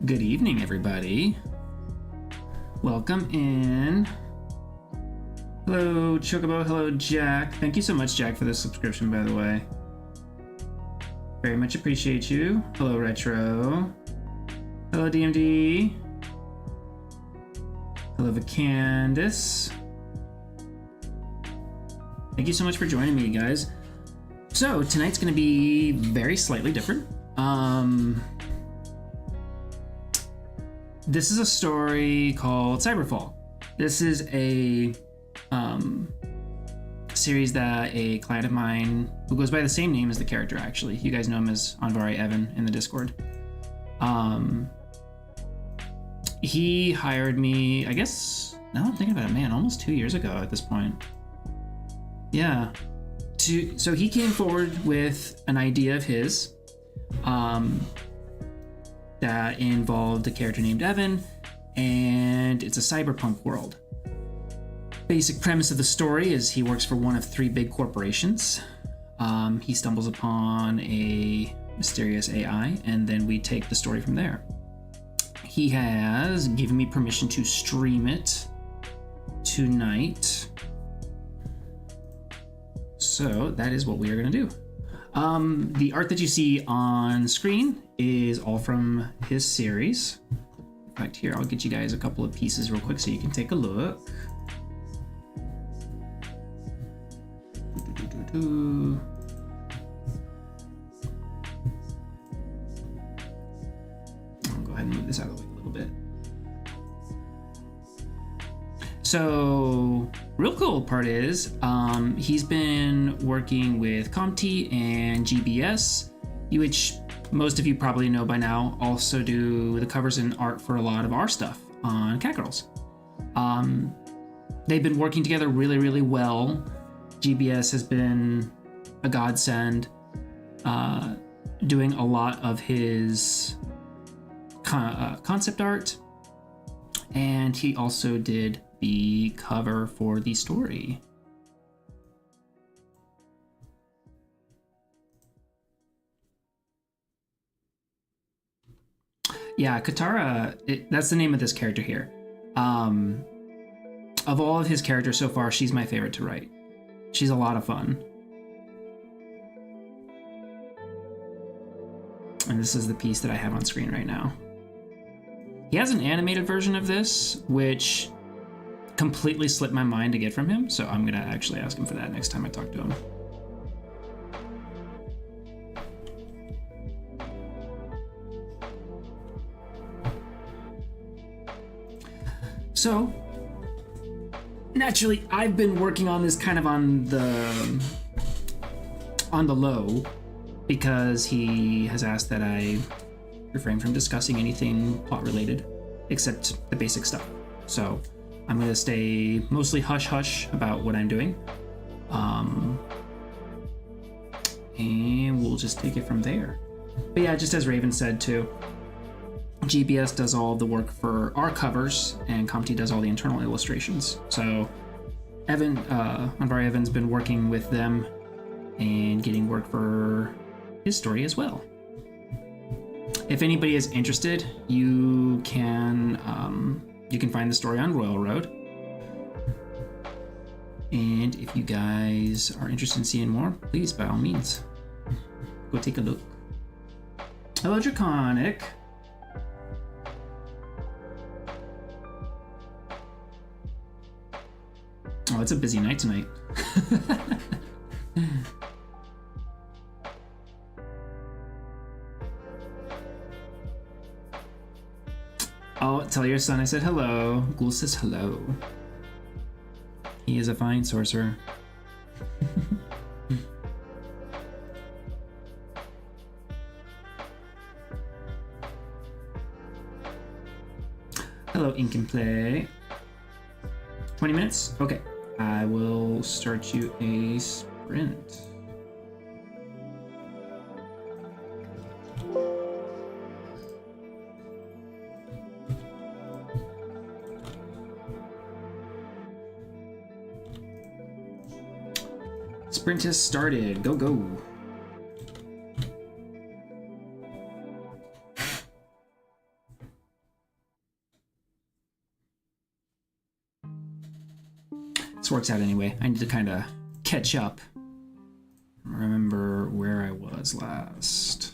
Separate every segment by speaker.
Speaker 1: Good evening, everybody. Welcome in. Hello, Chocobo. Hello, Jack. Thank you so much, Jack, for the subscription, by the way. Very much appreciate you. Hello, Retro. Hello, DMD. Hello, Vacandice. Thank you so much for joining me, guys. So, tonight's going to be very slightly different. This is a story called Cyberfall. This is a series that a client of mine, who goes by the same name as the character, actually. You guys know him as Anvari Evan in the Discord. He hired me, I guess, now I'm thinking about it, man, almost 2 years ago at this point. Yeah. So he came forward with an idea of his that involved a character named Evan, and it's a cyberpunk world. Basic premise of the story is he works for one of 3 big corporations. He stumbles upon a mysterious AI, and then we take the story from there. He has given me permission to stream it tonight. So that is what we are going to do. The art that you see on screen is all from his series. In fact, here, I'll get you guys a couple of pieces real quick so you can take a look. I'll go ahead and move this out of the way a little bit. So, real cool part is, he's been working with Comty and GBS, which most of you probably know by now, also do the covers and art for a lot of our stuff on Cat Girls. They've been working together really, really well. GBS has been a godsend, doing a lot of his concept art, and he also did the cover for the story. Yeah, Katara, that's the name of this character here. Of all of his characters so far, she's my favorite to write. She's a lot of fun. And this is the piece that I have on screen right now. He has an animated version of this, which completely slipped my mind to get from him, so I'm gonna actually ask him for that next time I talk to him. So, naturally, I've been working on this kind of on the low, because he has asked that I refrain from discussing anything plot related, except the basic stuff. So I'm going to stay mostly hush-hush about what I'm doing. And we'll just take it from there. But yeah, just as Raven said too, GBS does all the work for our covers, and Comty does all the internal illustrations. So Anvari Evan's been working with them and getting work for his story as well. If anybody is interested, you can find the story on Royal Road. And if you guys are interested in seeing more, please, by all means, go take a look. Hello, Draconic. Oh, it's a busy night tonight. Oh, tell your son I said hello. Ghoul says hello. He is a fine sorcerer. Hello, Ink and Play. 20 minutes? Okay. I will start you a sprint. Sprint has started. Go, go. This works out anyway. I need to kind of catch up. Remember where I was last.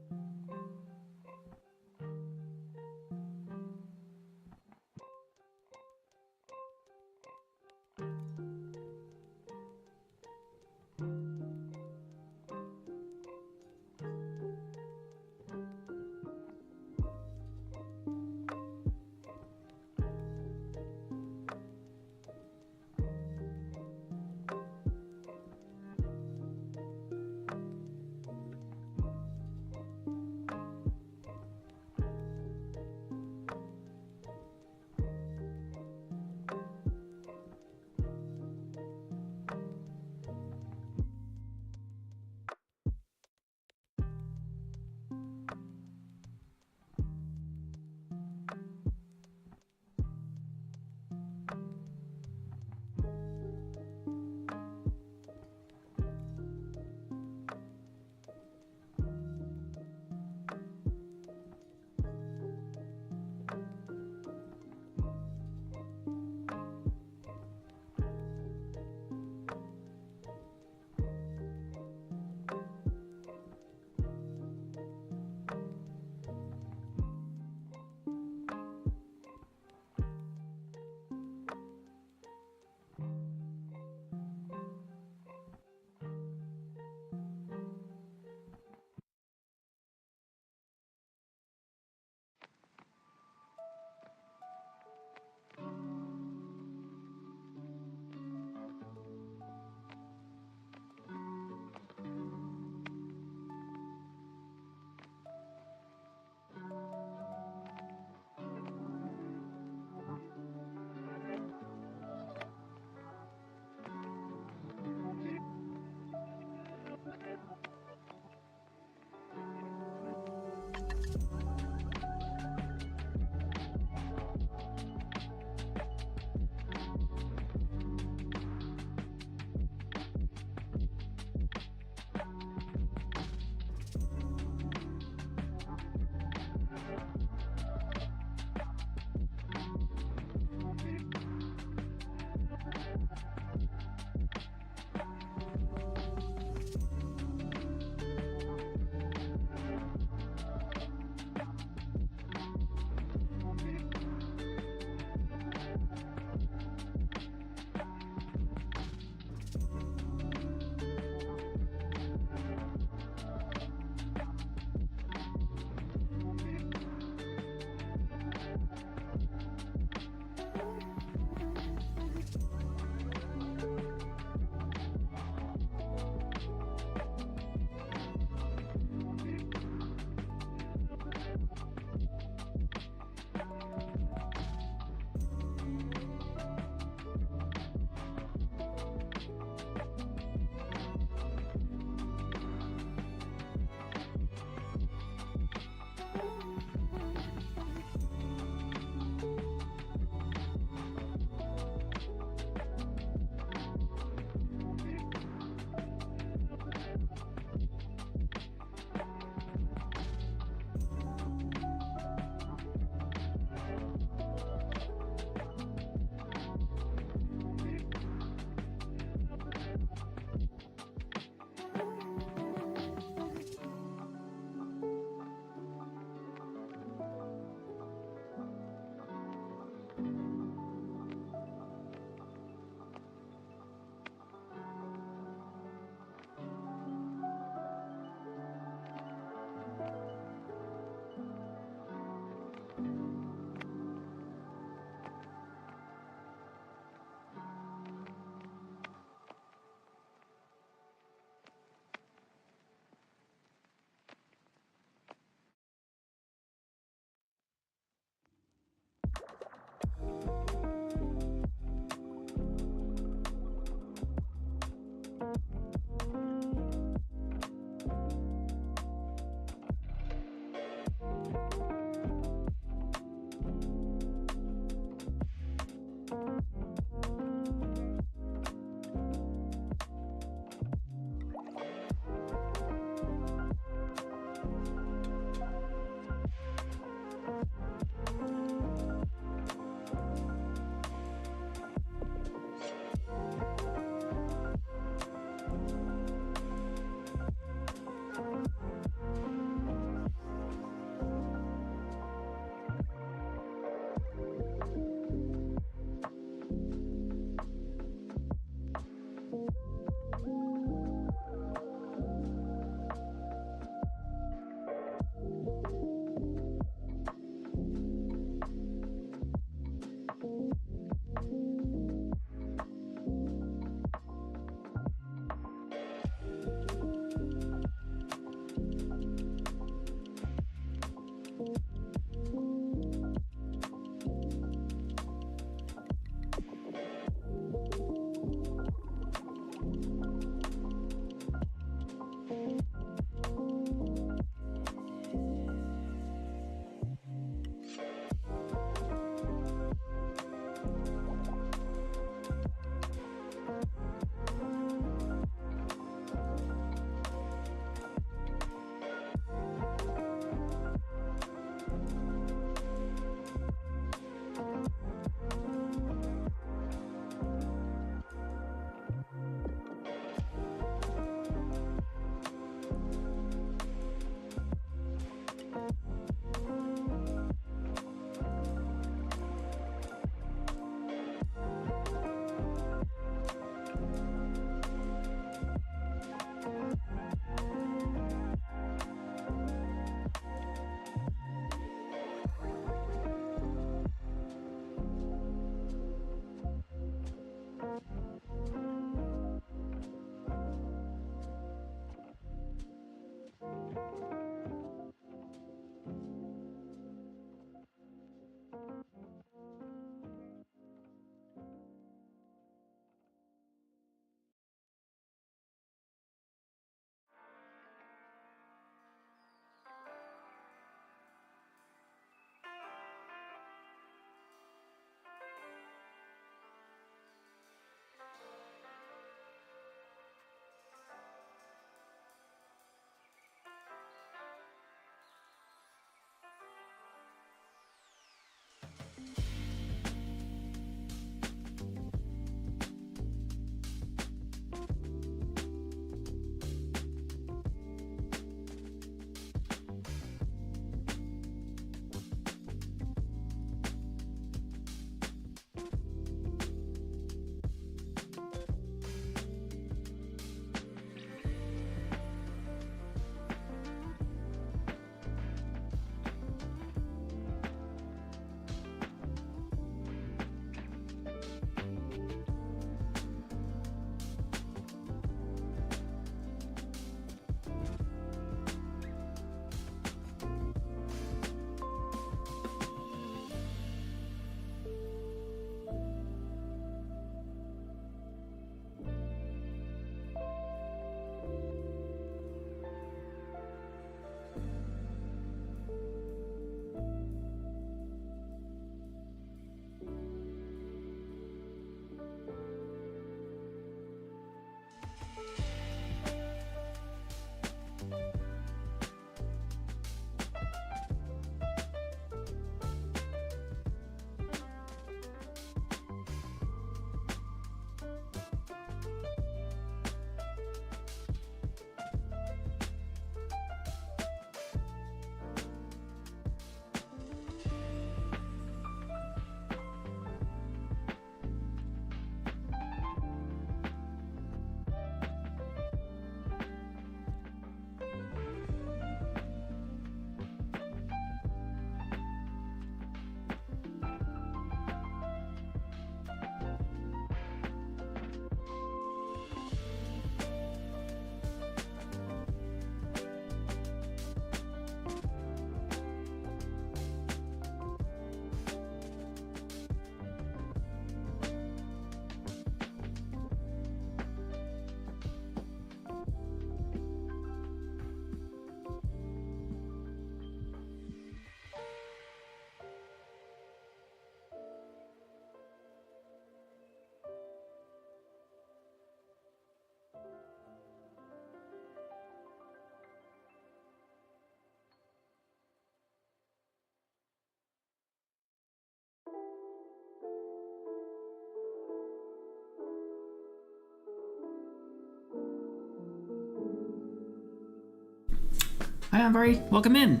Speaker 1: Hi, Amvari. Welcome in.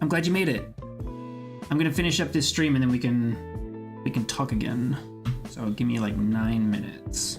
Speaker 1: I'm glad you made it. I'm gonna finish up this stream and then we can talk again. So give me like 9 minutes.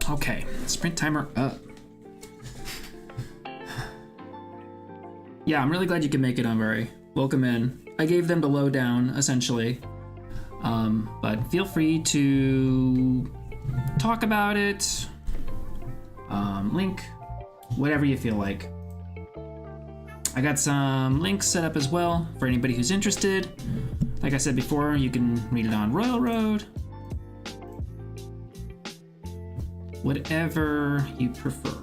Speaker 1: Okay, sprint timer up. Yeah, I'm really glad you can make it, Unvari. Welcome in. I gave them the lowdown, essentially. But feel free to talk about it, link, whatever you feel like. I got some links set up as well for anybody who's interested. Like I said before, you can read it on Royal Road. Whatever you prefer.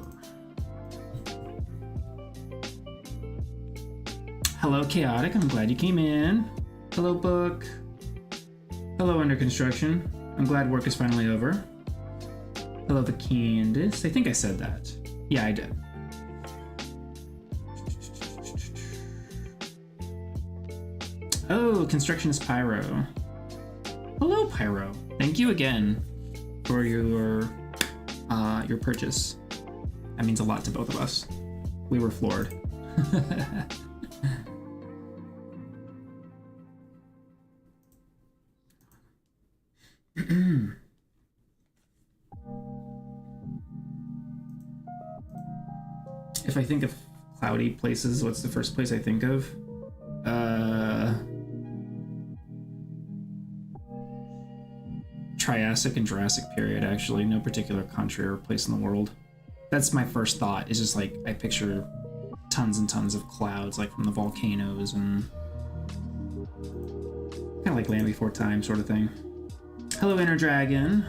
Speaker 1: Hello, Chaotic. I'm glad you came in. Hello, Book. Hello, Under Construction. I'm glad work is finally over. Hello, the Candace. I think I said that. Yeah, I did. Oh, Constructionist Pyro. Hello, Pyro. Thank you again for your purchase. That means a lot to both of us. We were floored. If I think of cloudy places, what's the first place I think of? Triassic and Jurassic period, actually. No particular country or place in the world. That's my first thought. It's just like I picture tons and tons of clouds, like from the volcanoes, and kind of like Land Before Time sort of thing. Hello, Inner Dragon.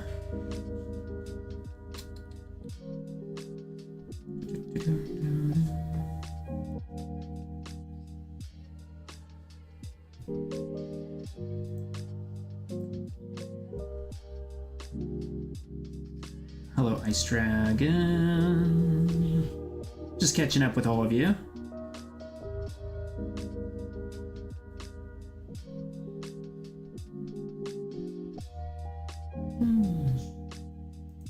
Speaker 1: Hello, Ice Dragon. Just catching up with all of you. Hmm.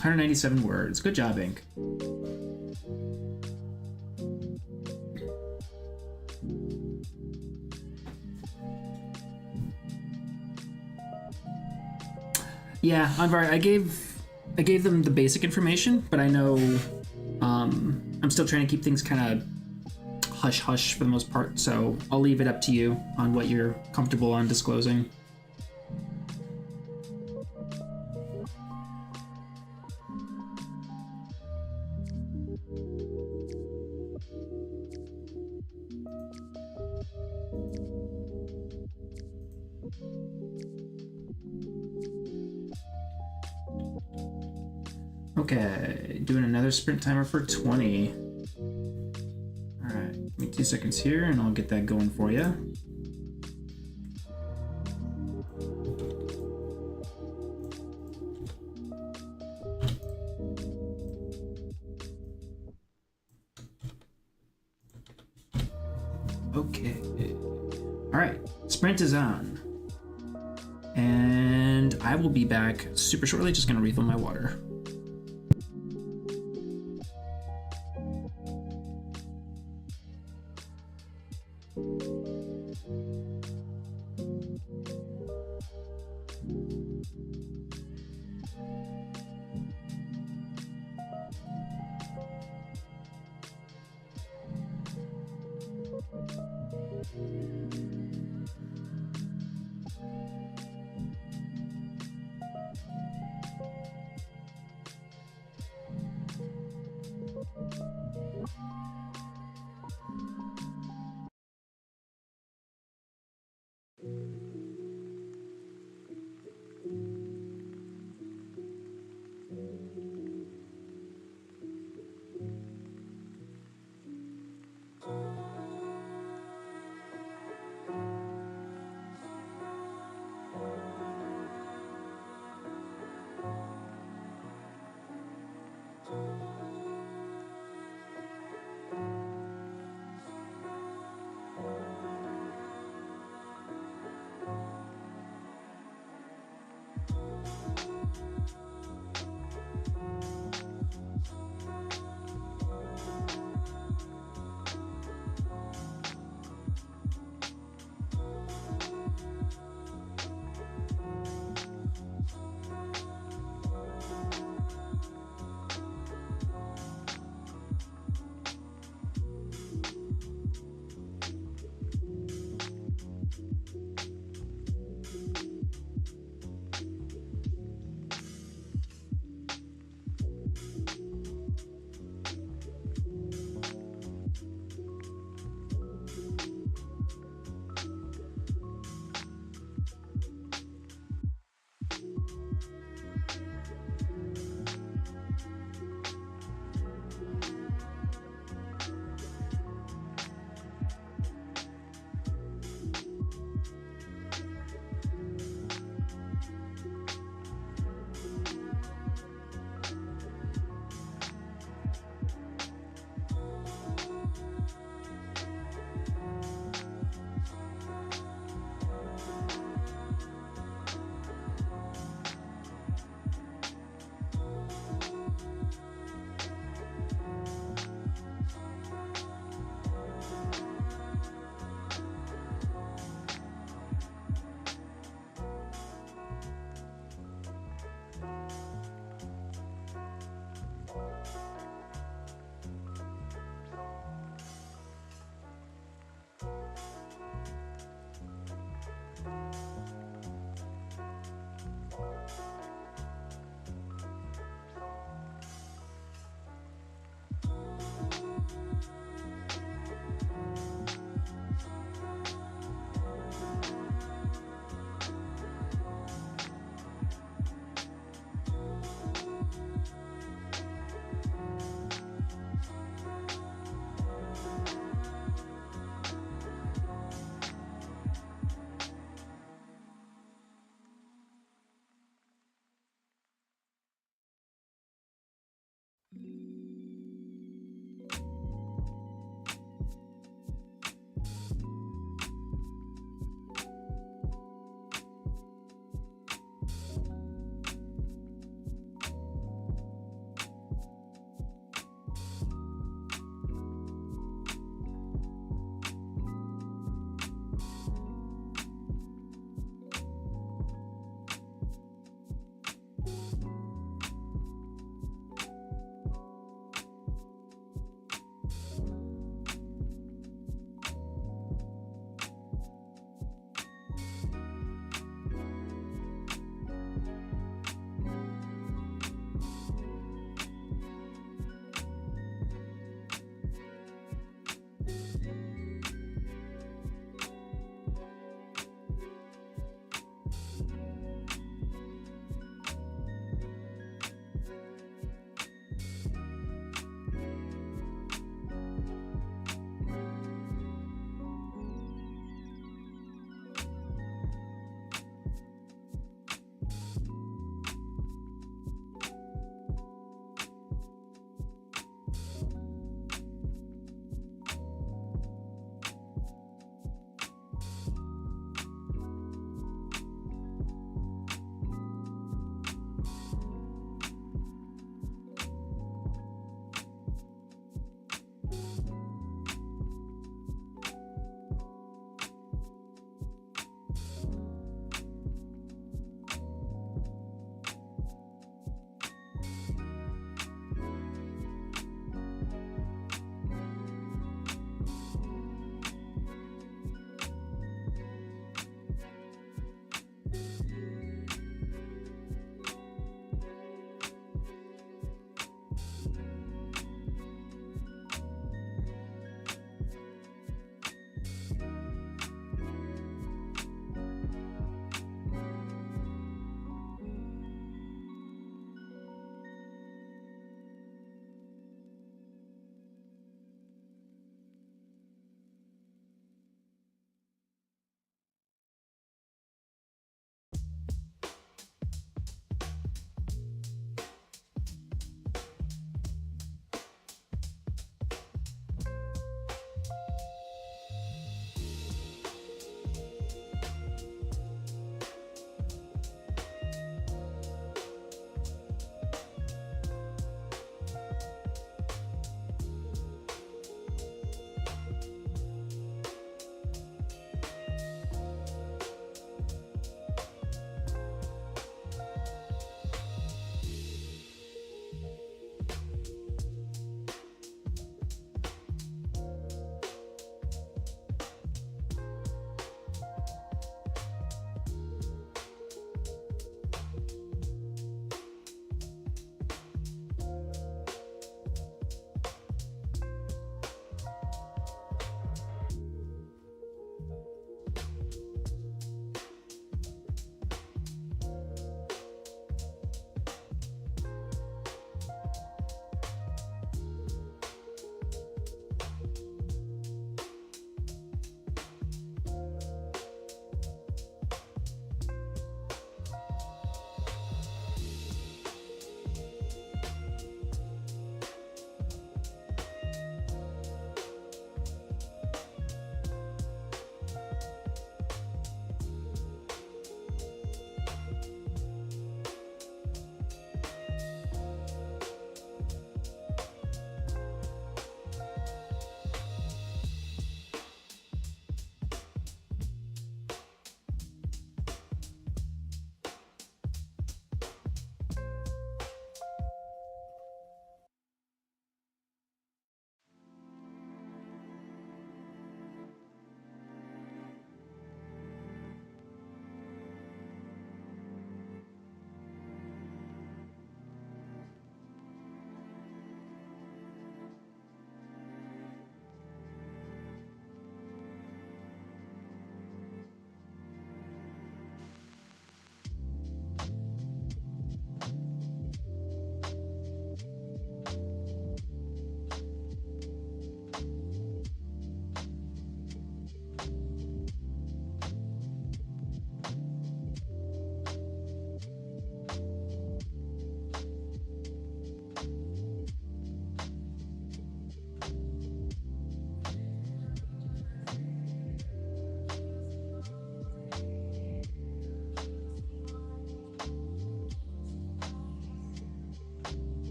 Speaker 1: 197 words. Good job, Ink. Yeah, Anvar, I gave them the basic information, but I know I'm still trying to keep things kind of hush-hush for the most part, so I'll leave it up to you on what you're comfortable on disclosing. Okay, doing another sprint timer for 20. Alright, give me 2 seconds here and I'll get that going for you. Okay. Alright, sprint is on. And I will be back super shortly, just gonna refill my water.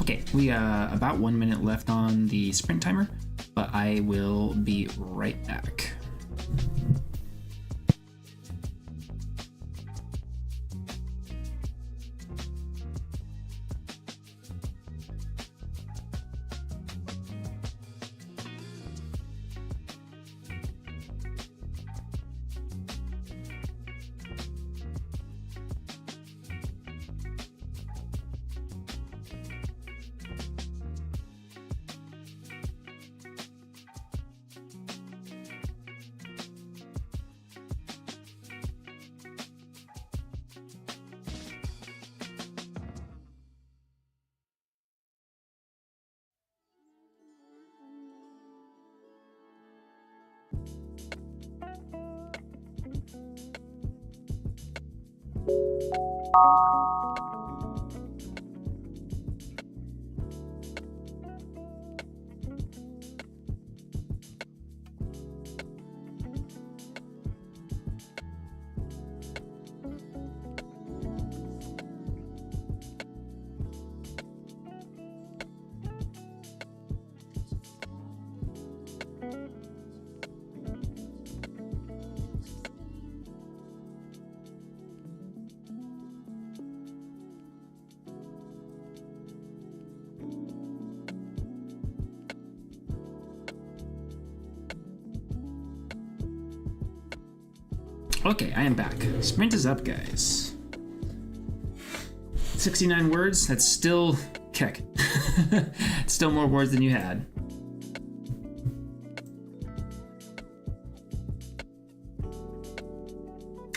Speaker 1: Okay, we got about 1 minute left on the sprint timer, but I will be right back. Okay, I am back. Sprint is up, guys. 69 words, that's still kick. Still more words than you had.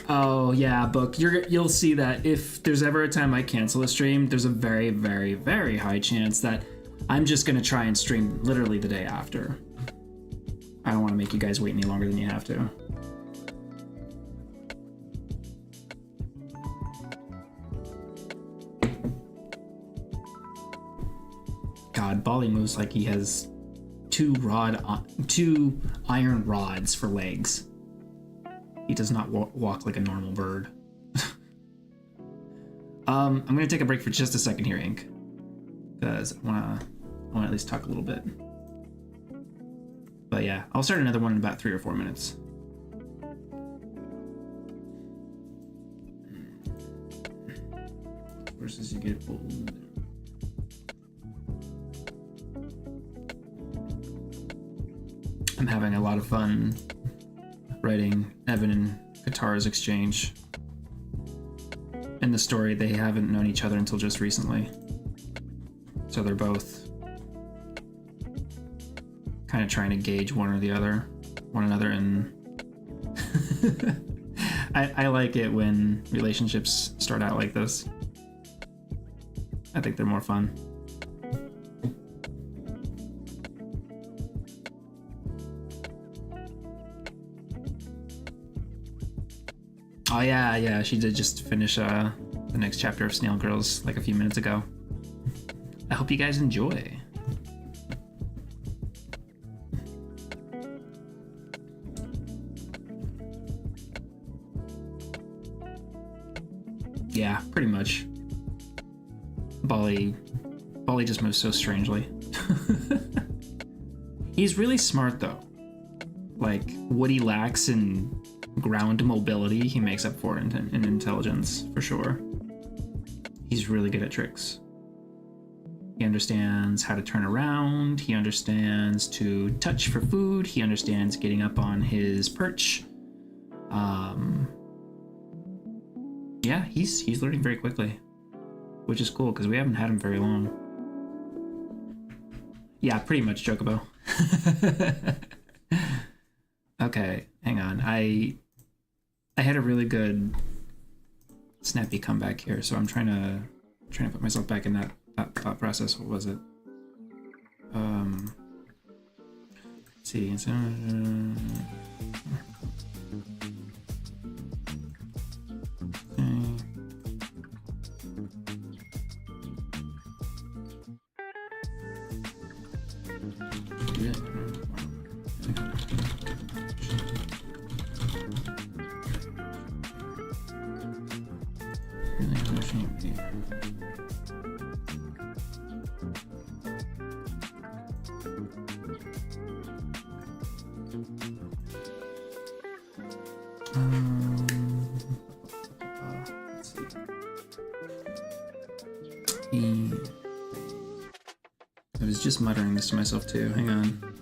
Speaker 1: Oh yeah, Book, you'll see that if there's ever a time I cancel a stream, there's a very, very, very high chance that I'm just gonna try and stream literally the day after. I don't want to make you guys wait any longer than you have to. God, Bali moves like he has two iron rods for legs. He does not walk like a normal bird. I'm gonna take a break for just a second here, Ink, because I wanna at least talk a little bit. But yeah, I'll start another one in about 3 or 4 minutes. Versus you get old. I'm having a lot of fun writing Evan and Katara's exchange. In the story, they haven't known each other until just recently. So they're both kind of trying to gauge one another, and I like it when relationships start out like this. I think they're more fun. Oh yeah, she did just finish the next chapter of Snail Girls like a few minutes ago. I hope you guys enjoy. Yeah, pretty much. Bali just moves so strangely. He's really smart though. Like, what he lacks in ground mobility, he makes up for in intelligence, for sure. He's really good at tricks. He understands how to turn around, he understands to touch for food, he understands getting up on his perch. Yeah, he's learning very quickly, which is cool because we haven't had him very long. Yeah, pretty much, Chocobo. Okay, hang on. I had a really good snappy comeback here, so I'm trying to put myself back in that thought process. What was it? Let's see. Let's see. I was just muttering this to myself too. Hang on.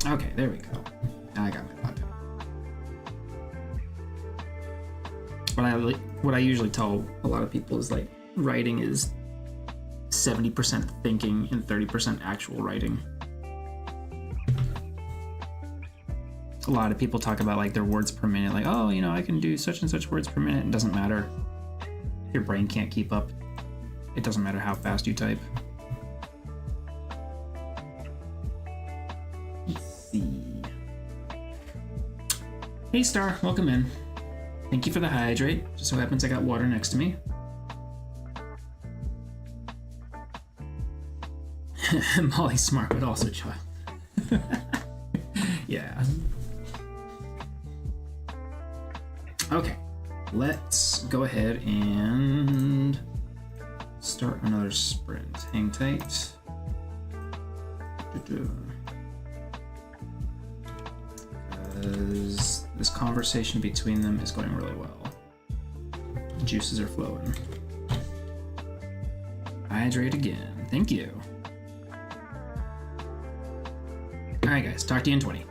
Speaker 1: Okay, there we go. I got my thought down. What I usually tell a lot of people is like writing is 70% thinking and 30% actual writing. A lot of people talk about like their words per minute, like, oh, you know, I can do such and such words per minute. It doesn't matter. If your brain can't keep up, it doesn't matter how fast you type. Let's see. Hey Star, welcome in. Thank you for the hydrate. Just so happens I got water next to me. Molly's smart, but also child. Yeah. Okay, let's go ahead and start another sprint. Hang tight. Because this conversation between them is going really well. The juices are flowing. Hydrate again. Thank you. Alright guys, talk to you in 20.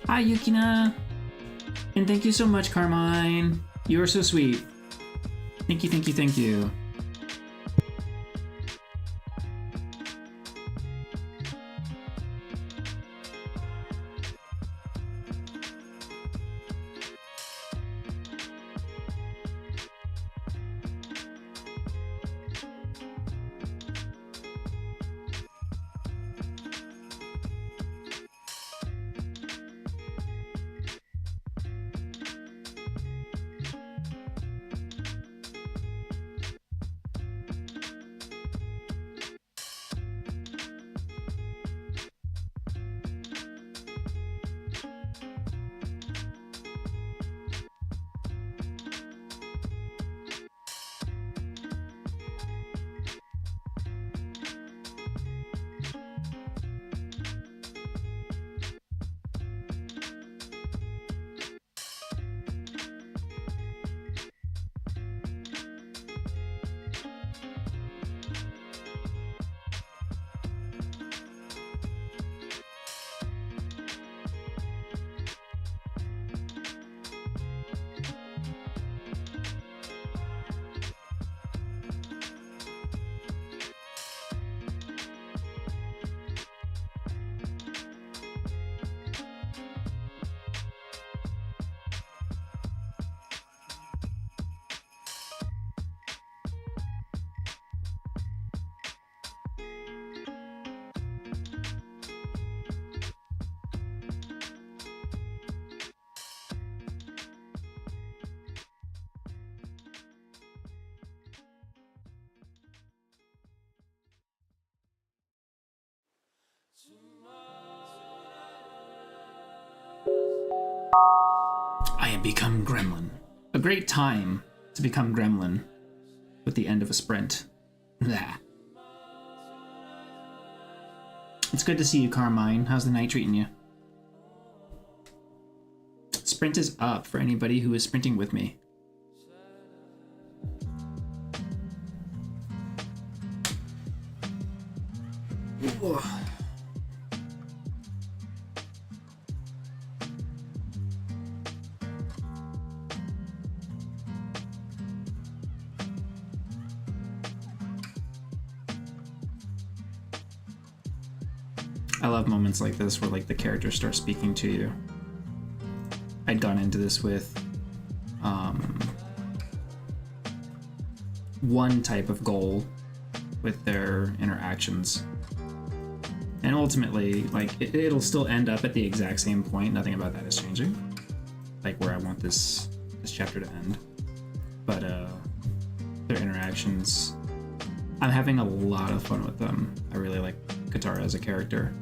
Speaker 1: Hi, Yukina. And thank you so much, Carmine. You are so sweet. Thank you, thank you, thank you. I have become Gremlin. A great time to become Gremlin with the end of a sprint. Nah. It's good to see you, Carmine. How's the night treating you? Sprint is up for anybody who is sprinting with me. Whoa. I love moments like this where like the characters start speaking to you. I'd gone into this with one type of goal with their interactions, and ultimately like it'll still end up at the exact same point. Nothing about that is changing, like where I want this chapter to end, but their interactions, I'm having a lot of fun with them. I really like Katara as a character.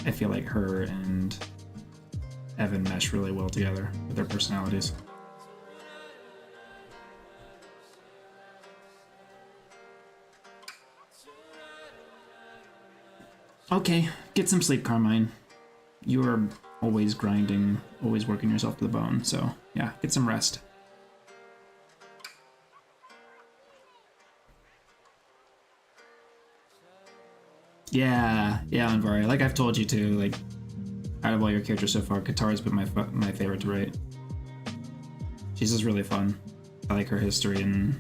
Speaker 1: I feel like her and Evan mesh really well together with their personalities. Okay, get some sleep, Carmine. You are always grinding, always working yourself to the bone, so yeah, get some rest. Yeah, Anvari, like I've told you to, like, out of all your characters so far, Katara's been my favorite to write. She's just really fun. I like her history and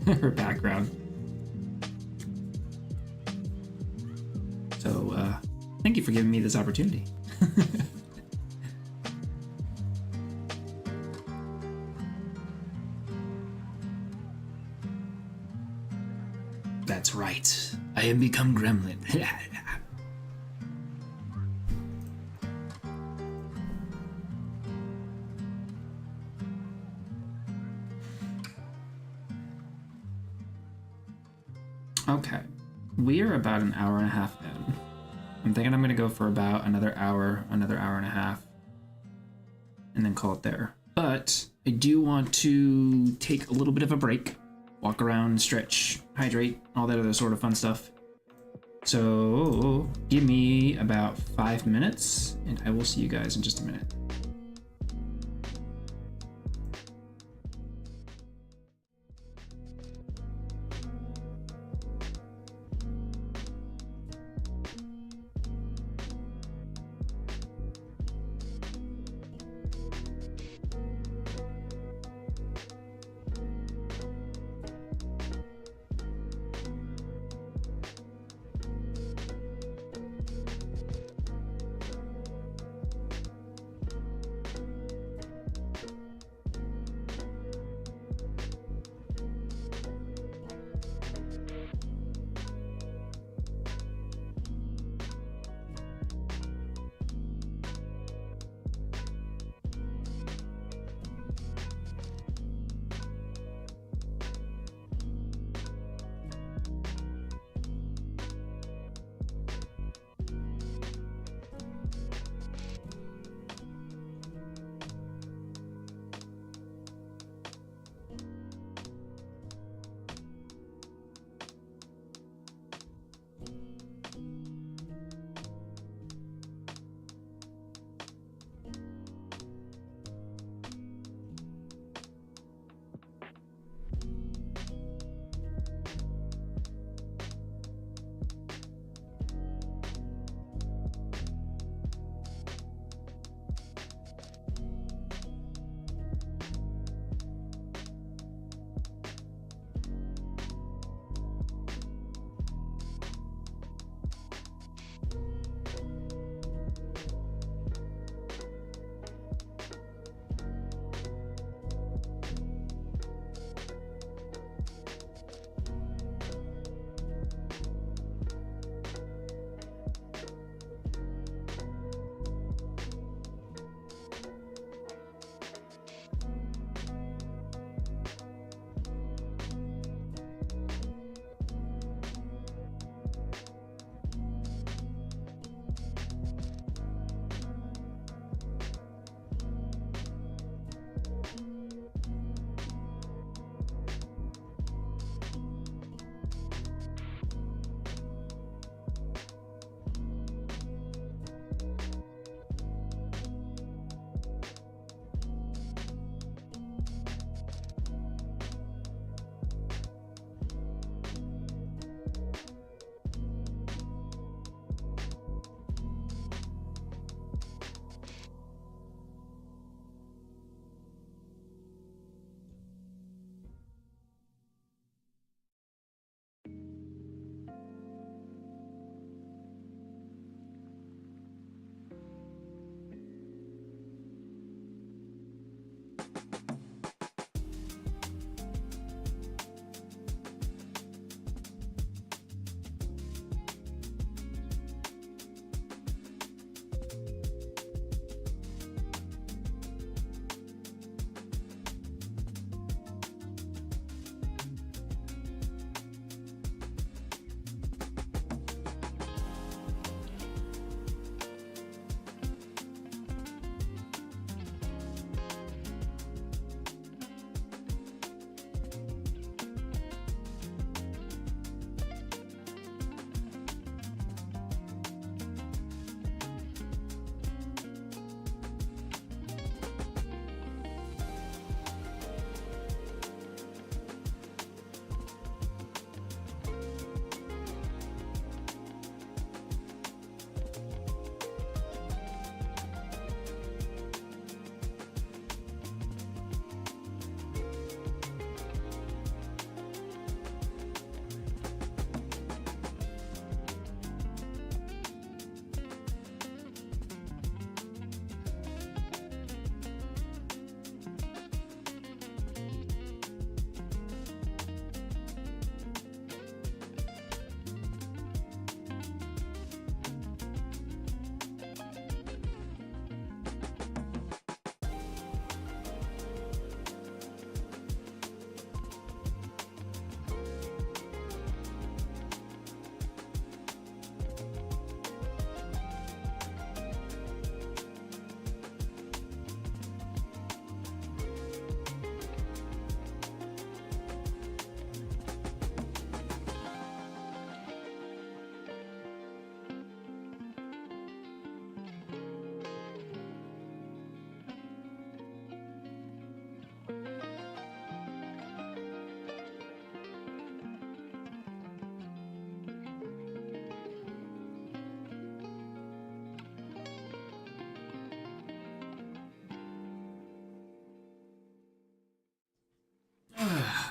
Speaker 1: her background. So, thank you for giving me this opportunity. That's right. I have become Gremlin. Okay. We are about an hour and a half in. I'm thinking I'm going to go for about another hour and a half, and then call it there. But I do want to take a little bit of a break, walk around, stretch, hydrate, all that other sort of fun stuff. So give me about 5 minutes, and I will see you guys in just a minute.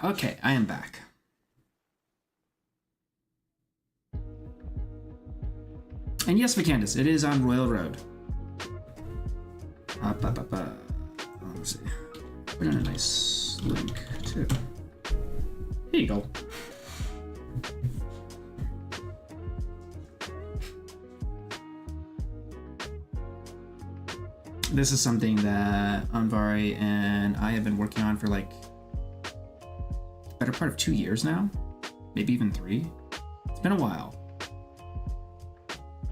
Speaker 1: Okay, I am back. And yes, Vicandus, it is on Royal Road. Let's see. Put in a nice link, too. Here you go. This is something that Anvari and I have been working on for like the better part of 2 years now, maybe even 3. It's been a while.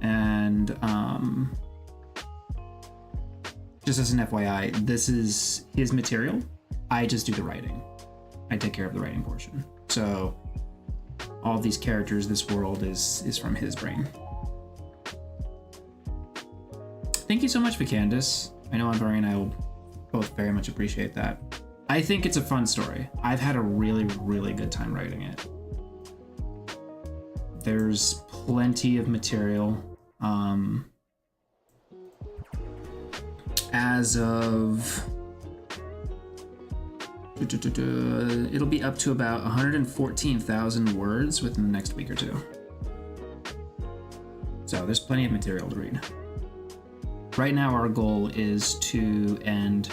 Speaker 1: And just as an FYI, this is his material. I just do the writing. I take care of the writing portion. So all of these characters, this world is from his brain. Thank you so much, Vicandus. I know Anvari and I will both very much appreciate that. I think it's a fun story. I've had a really, really good time writing it. There's plenty of material. As of... it'll be up to about 114,000 words within the next week or 2. So there's plenty of material to read. Right now our goal is to end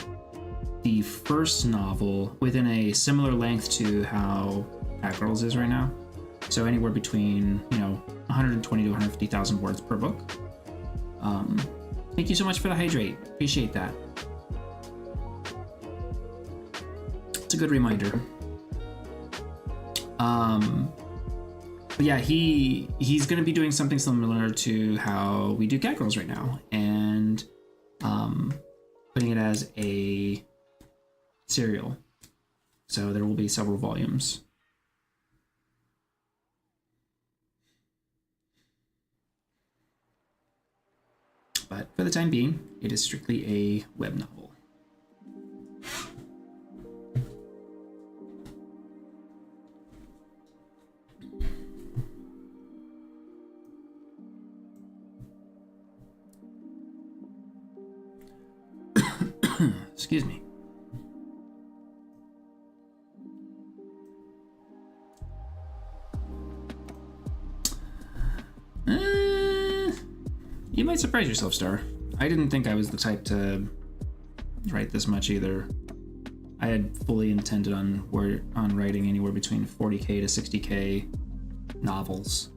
Speaker 1: the first novel within a similar length to how Cat Girls is right now. So anywhere between, 120 to 150,000 words per book. Thank you so much for the hydrate. Appreciate that. It's a good reminder. But yeah, he's going to be doing something similar to how we do Cat Girls right now, and putting it as a serial. So there will be several volumes. But for the time being, it is strictly a web novel. Excuse me. You might surprise yourself, Star. I didn't think I was the type to write this much either. I had fully intended on writing anywhere between 40k to 60k novels.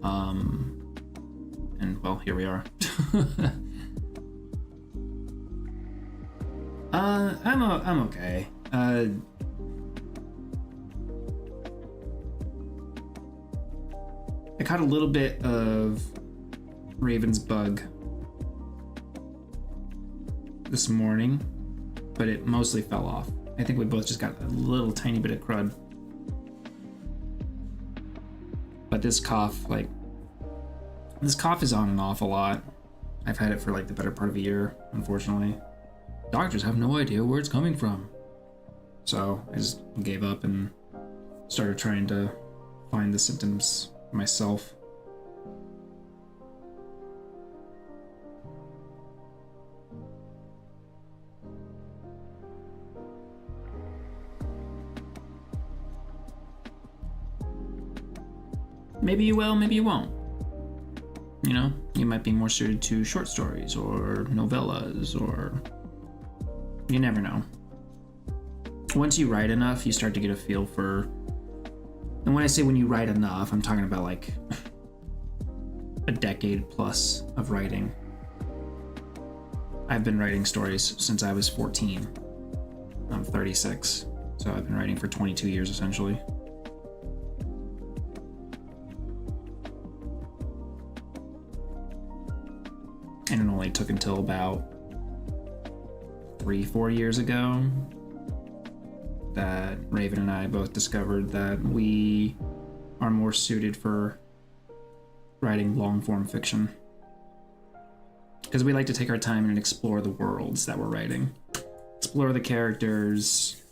Speaker 1: And well, here we are. I'm okay. I caught a little bit of Raven's bug this morning, but it mostly fell off. I think we both just got a little tiny bit of crud. But this cough is on and off a lot. I've had it for like the better part of a year, unfortunately. Doctors have no idea where it's coming from. So I just gave up and started trying to find the symptoms myself. Maybe you will, maybe you won't. You might be more suited to short stories or novellas, or you never know. Once you write enough, you start to get a feel for, and when I say when you write enough, I'm talking about like a decade plus of writing. I've been writing stories since I was 14. I'm 36, so I've been writing for 22 years essentially. And it only took until about 3-4 years ago that Raven and I both discovered that we are more suited for writing long-form fiction. Because we like to take our time and explore the worlds that we're writing. Explore the characters,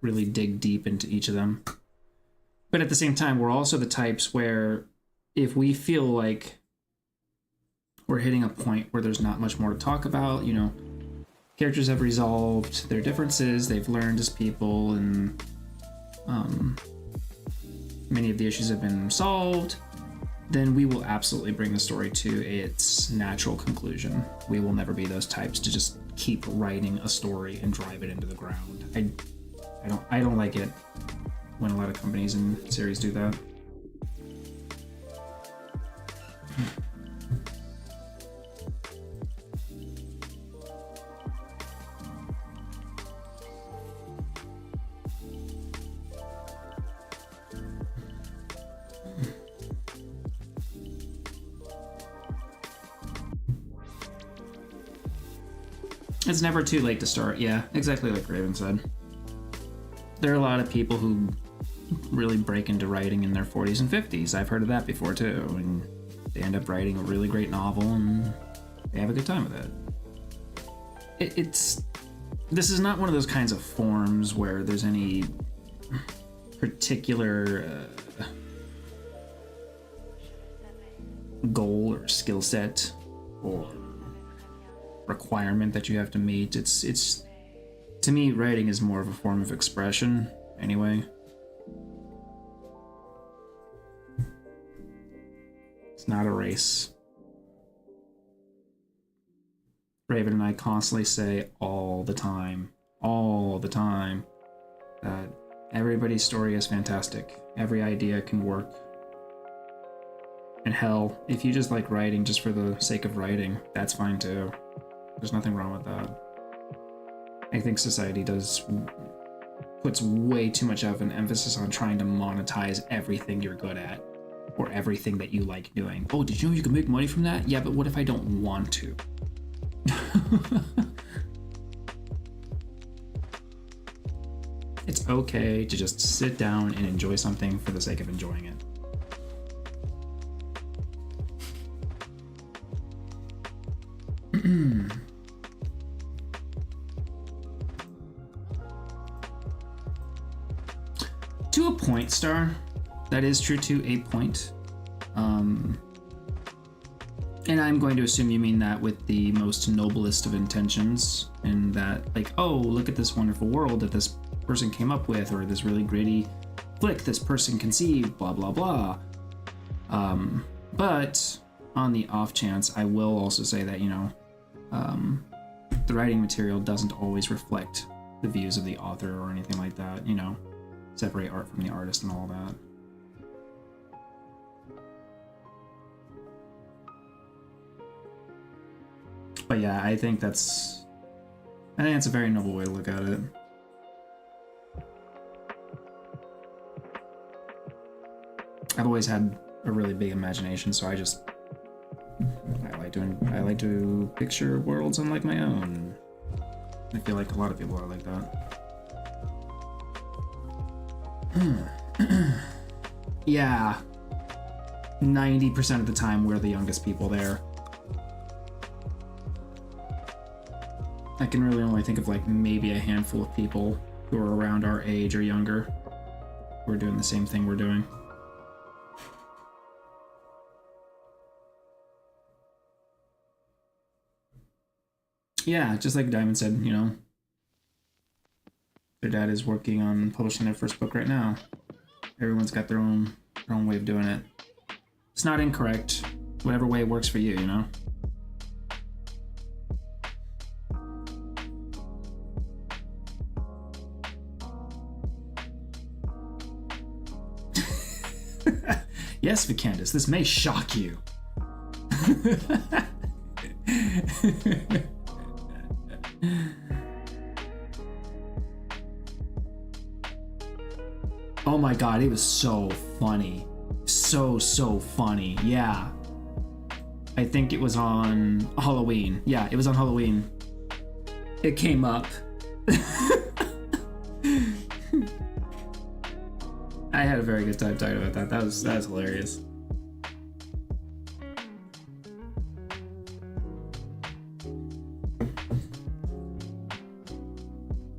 Speaker 1: really dig deep into each of them. But at the same time, we're also the types where if we feel like we're hitting a point where there's not much more to talk about, characters have resolved their differences, they've learned as people, and many of the issues have been solved, then we will absolutely bring the story to its natural conclusion. We will never be those types to just keep writing a story and drive it into the ground. I don't like it when a lot of companies and series do that. It's never too late to start. Yeah, exactly like Raven said. There are a lot of people who really break into writing in their 40s and 50s. I've heard of that before too. And they end up writing a really great novel and they have a good time with it. This is not one of those kinds of forms where there's any particular goal or skill set or requirement that you have to meet. It's to me, writing is more of a form of expression anyway. It's not a race. Raven and I constantly say all the time, that everybody's story is fantastic. Every idea can work. And hell, if you just like writing just for the sake of writing, that's fine too. There's nothing wrong with that. I think society puts way too much of an emphasis on trying to monetize everything you're good at or everything that you like doing. Oh, did you know you can make money from that? Yeah, but what if I don't want to? It's okay to just sit down and enjoy something for the sake of enjoying it. To a point, Star. That is true to a point. And I'm going to assume you mean that with the most noblest of intentions, and that, like, oh, look at this wonderful world that this person came up with, or this really gritty flick this person conceived, blah, blah, blah. But on the off chance, I will also say that, you know, the writing material doesn't always reflect the views of the author or anything like that, you know, separate art from the artist and all that. But yeah, I think that's a very noble way to look at it. I've always had a really big imagination, so I like to picture worlds unlike my own. I feel like a lot of people are like that. Yeah, 90% of the time we're the youngest people there. I can really only think of like maybe a handful of people who are around our age or younger who are doing the same thing we're doing. Yeah, just like Diamond said, you know, their dad is working on publishing their first book right now. Everyone's got their own way of doing it. It's not incorrect. Whatever way works for you, you know? Yes, Vicandis, this may shock you. Oh my god, it was so funny. So funny. Yeah. I think it was on Halloween. Yeah, it was on Halloween. It came up. I had a very good time talking about that. That was hilarious.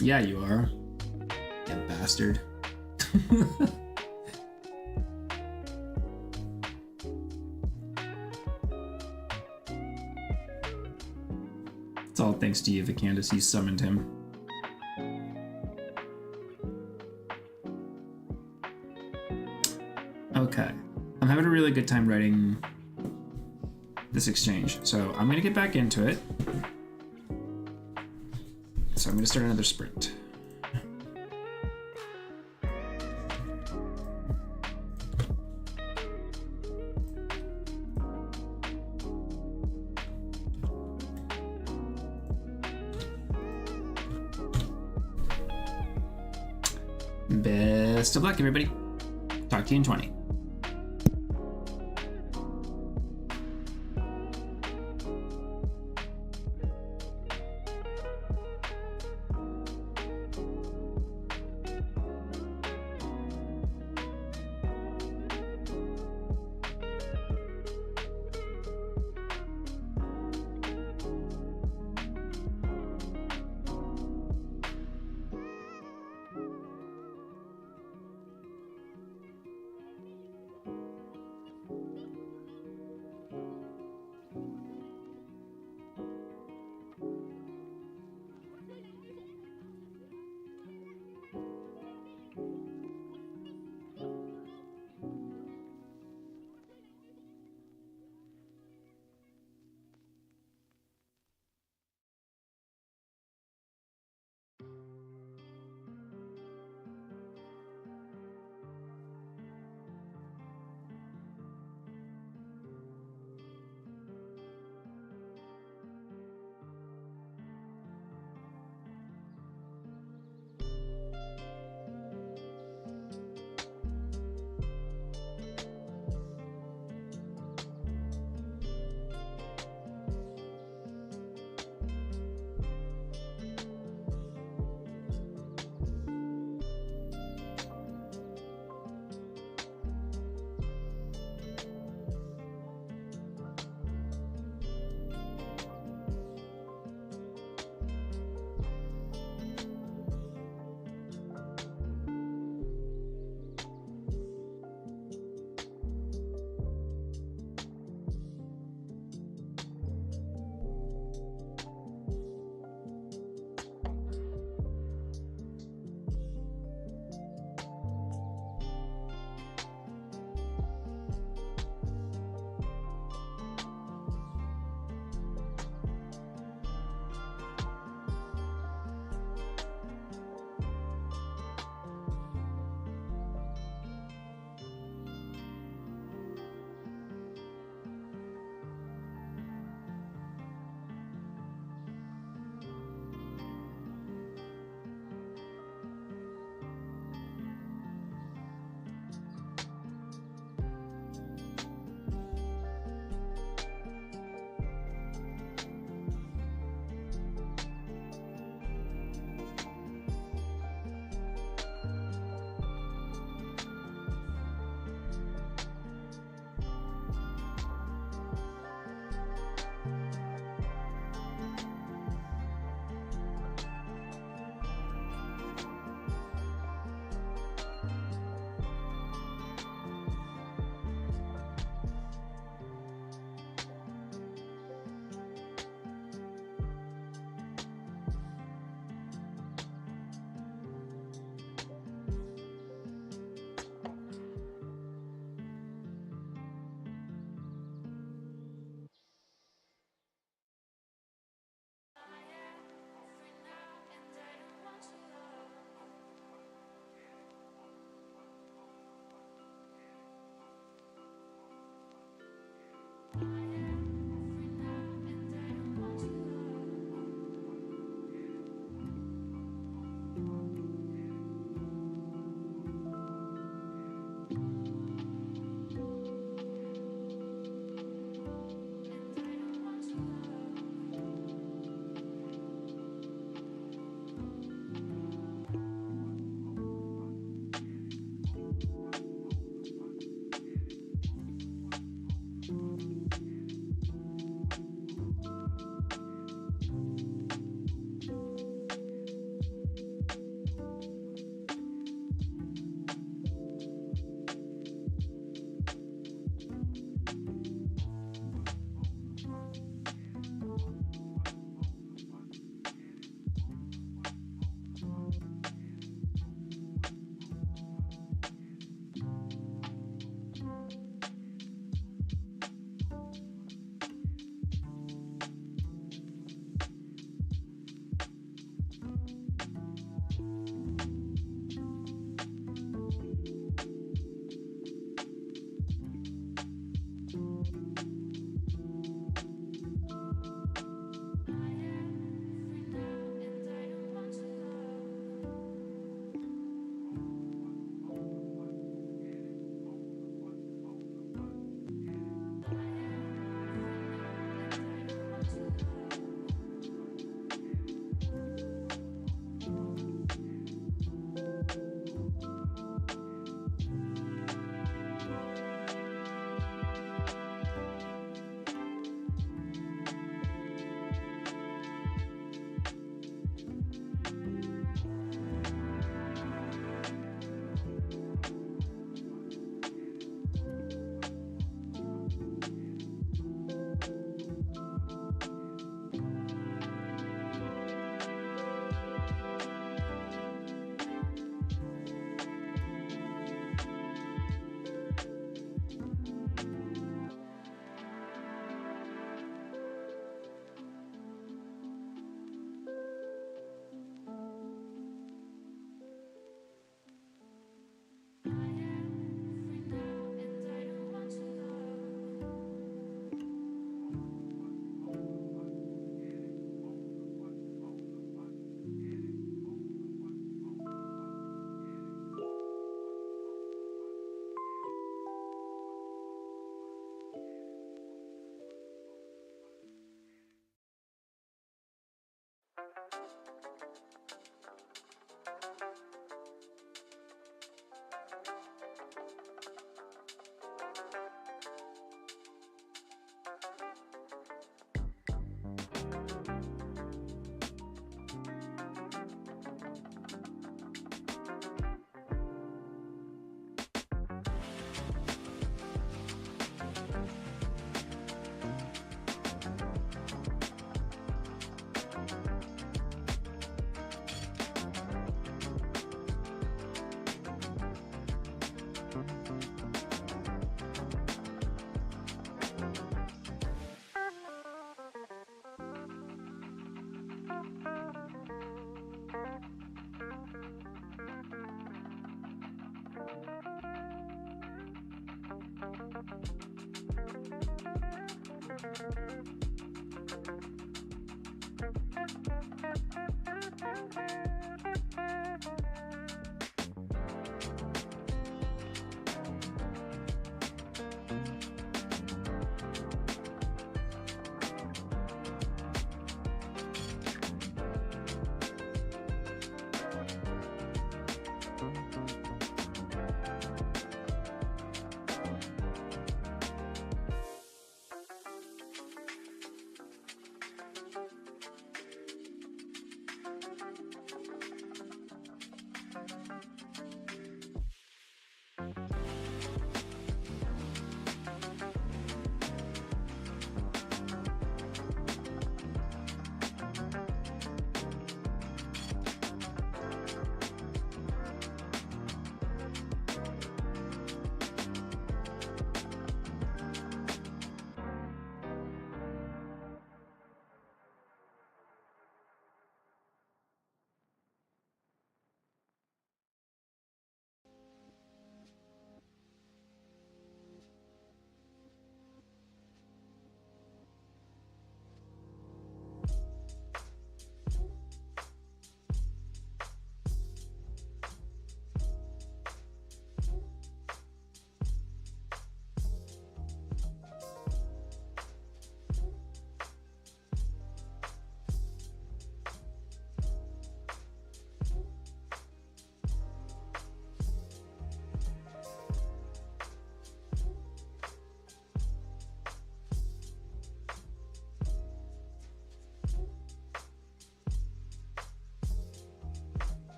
Speaker 1: Yeah, you are. You bastard. It's all thanks to you, Vacandus. You summoned him. Okay. I'm having a really good time writing this exchange, so I'm going to get back into it. So I'm going to start another sprint. Best of luck, everybody. Talk to you in 20.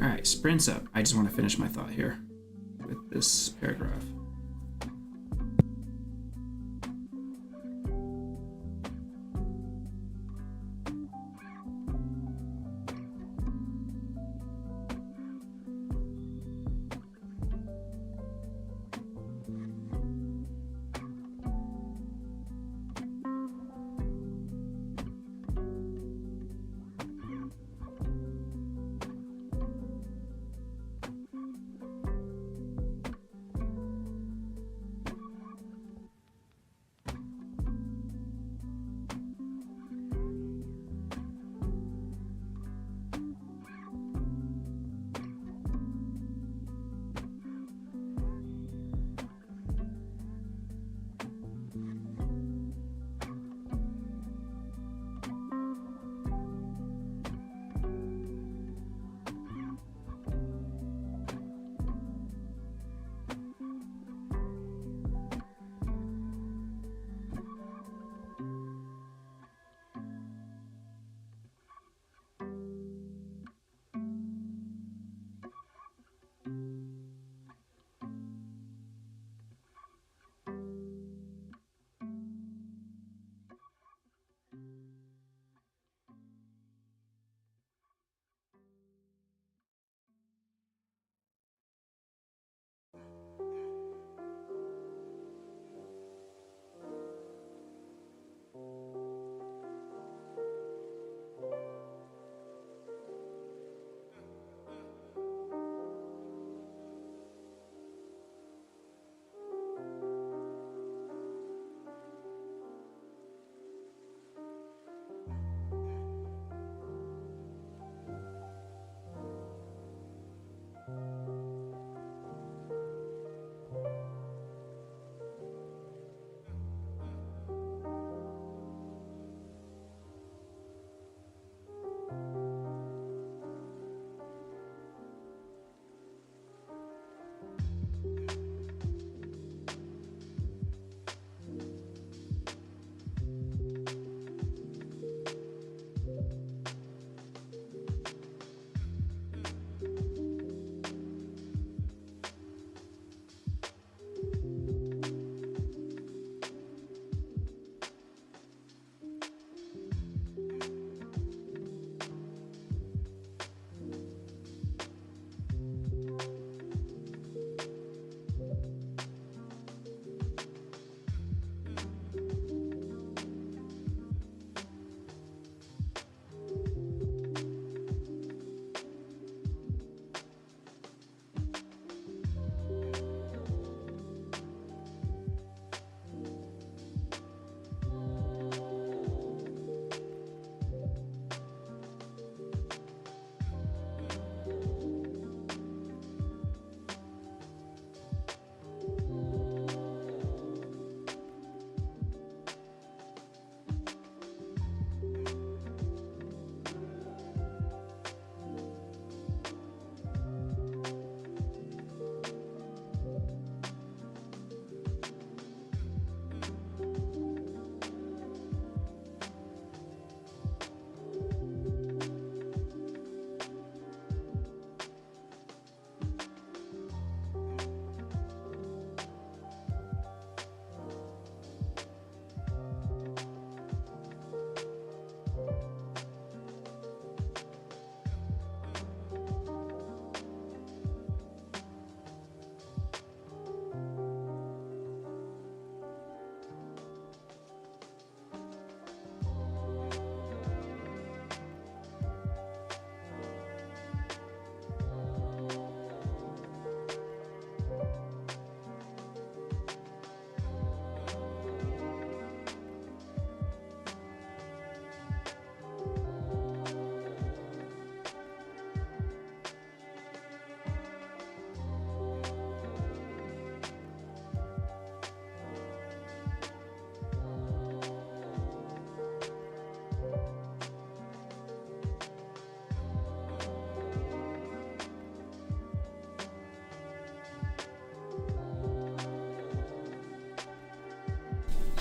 Speaker 1: All right, sprints up. I just want to finish my thought here with this paragraph.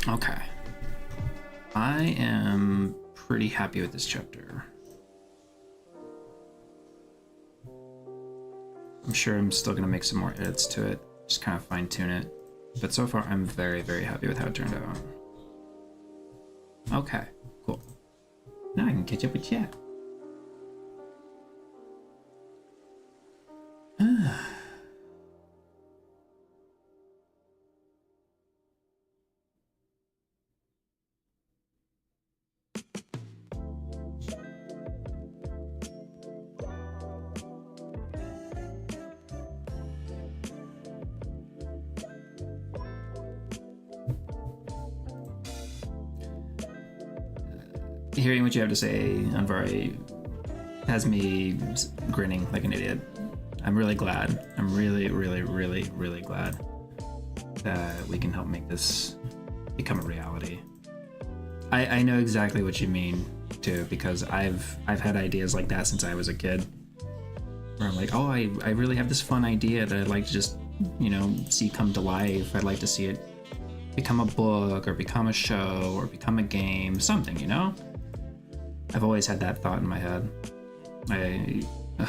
Speaker 1: Okay. I am pretty happy with this chapter. I'm sure I'm still going to make some more edits to it, just kind of fine tune it. But so far, I'm very, very happy with how it turned out. Okay, cool. Now I can catch up with chat. Hearing what you have to say, Anvari, has me grinning like an idiot. I'm really glad. I'm really, really, really, really glad that we can help make this become a reality. I know exactly what you mean too, because I've had ideas like that since I was a kid. Where I'm like, oh, I really have this fun idea that I'd like to just, see come to life. I'd like to see it become a book or become a show or become a game, something, I've always had that thought in my head.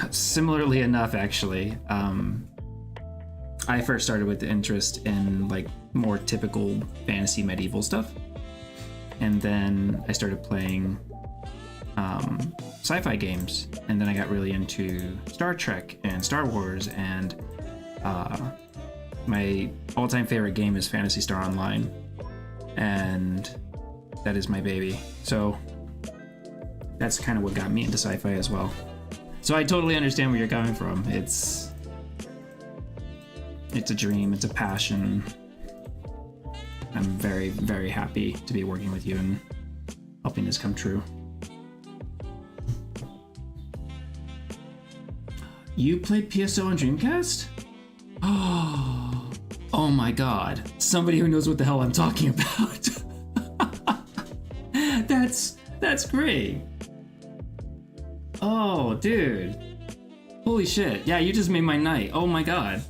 Speaker 1: Similarly enough, actually, I first started with the interest in like more typical fantasy medieval stuff, and then I started playing sci-fi games, and then I got really into Star Trek and Star Wars, and my all-time favorite game is Phantasy Star Online, and that is my baby. So that's kind of what got me into sci-fi as well. So I totally understand where you're coming from. It's a dream, it's a passion. I'm very, very happy to be working with you and helping this come true. You played PSO on Dreamcast? Oh my god. Somebody who knows what the hell I'm talking about. That's great. Oh, dude. Holy shit. Yeah, you just made my night. Oh my god.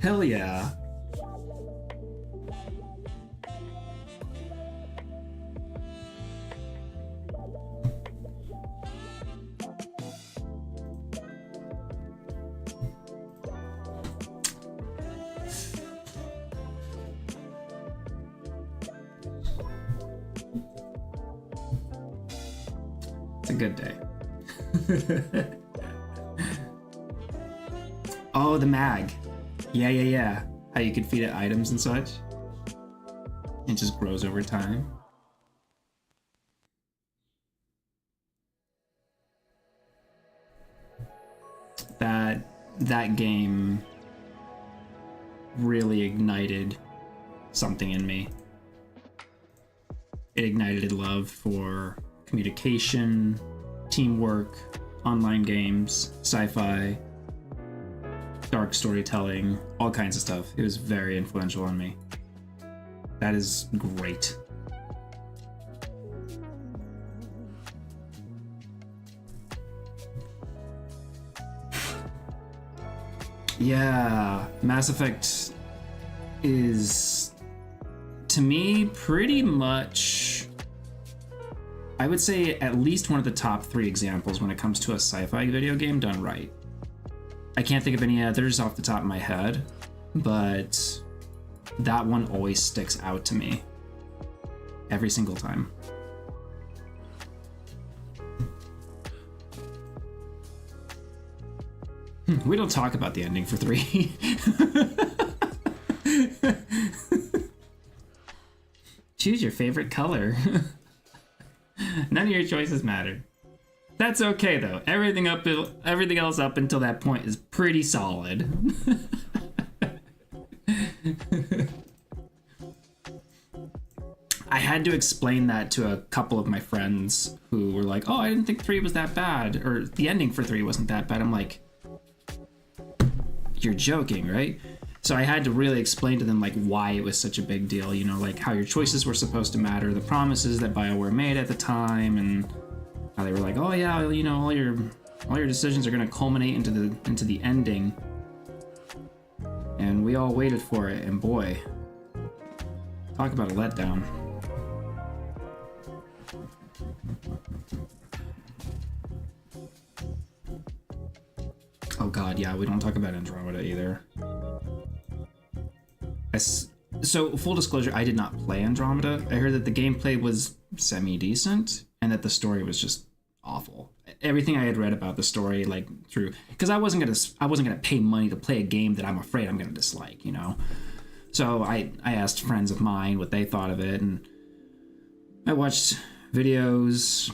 Speaker 1: Hell yeah. It's a good day. Oh, the mag. Yeah. How you can feed it items and such. It just grows over time. That game really ignited something in me. It ignited love for communication, teamwork, online games, sci-fi, dark storytelling, all kinds of stuff. It was very influential on me. That is great. Yeah, Mass Effect is, to me, pretty much, I would say, at least one of the top 3 examples when it comes to a sci-fi video game done right. I can't think of any others off the top of my head, but that one always sticks out to me every single time. We don't talk about the ending for 3. Choose your favorite color. None of your choices matter. That's okay though. Everything else up until that point is pretty solid. I had to explain that to a couple of my friends who were like, "Oh, I didn't think 3 was that bad, or the ending for 3 wasn't that bad." I'm like, "You're joking, right?" So I had to really explain to them like why it was such a big deal, like how your choices were supposed to matter, the promises that BioWare made at the time, and how they were like, "Oh yeah, all your decisions are going to culminate into the ending." And we all waited for it, and boy, Talk about a letdown. Oh god, yeah, we don't talk about Andromeda either. So, full disclosure, I did not play Andromeda. I heard that the gameplay was semi-decent, and that the story was just awful. Everything I had read about the story, like, through... Because I wasn't gonna pay money to play a game that I'm afraid I'm gonna dislike, you know? So I asked friends of mine what they thought of it, and I watched videos,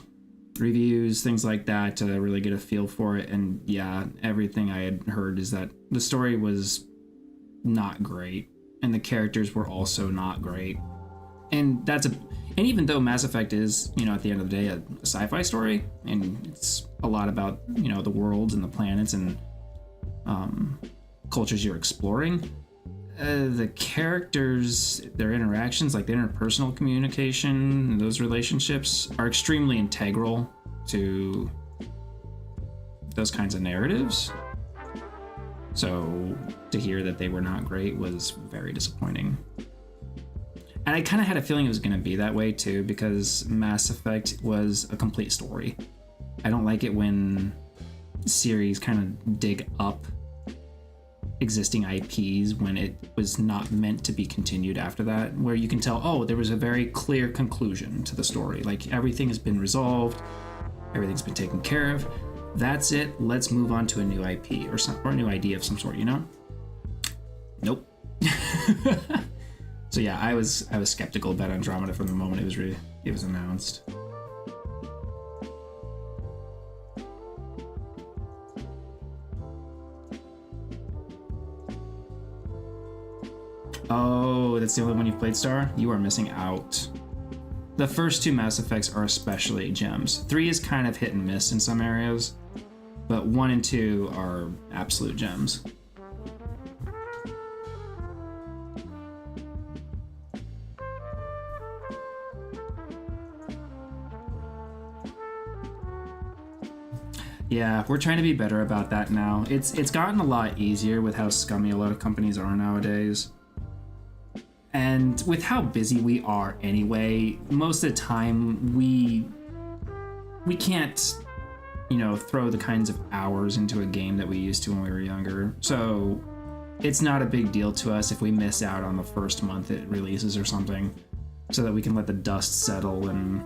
Speaker 1: reviews, things like that to really get a feel for it. And yeah, everything I had heard is that the story was not great, and the characters were also not great. And even though Mass Effect is, you know, at the end of the day, a sci-fi story, and it's a lot about, you know, the worlds and the planets and cultures you're exploring, the characters, their interactions, like the interpersonal communication, those relationships are extremely integral to those kinds of narratives. So to hear that they were not great was very disappointing. And I kind of had a feeling it was going to be that way too, because Mass Effect was a complete story. I don't like it when series kind of dig up existing IPs when it was not meant to be continued after that, where you can tell, oh, there was a very clear conclusion to the story. Like, everything has been resolved, everything's been taken care of. That's it. Let's move on to a new IP or a new idea of some sort, you know? Nope. So yeah, I was skeptical about Andromeda from the moment it was announced. Oh, that's the only one you've played, Star? You are missing out. The first two Mass Effects are especially gems. 3 is kind of hit and miss in some areas, but 1 and 2 are absolute gems. Yeah, we're trying to be better about that now. It's gotten a lot easier with how scummy a lot of companies are nowadays. And with how busy we are anyway, most of the time we can't, you know, throw the kinds of hours into a game that we used to when we were younger. So it's not a big deal to us if we miss out on the first month it releases or something, so that we can let the dust settle and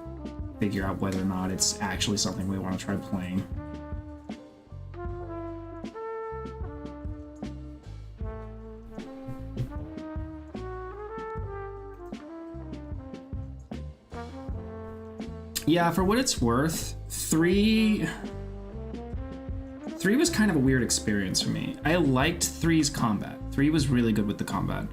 Speaker 1: figure out whether or not it's actually something we want to try playing. Yeah, for what it's worth, 3 was kind of a weird experience for me. I liked 3's combat. 3 was really good with the combat.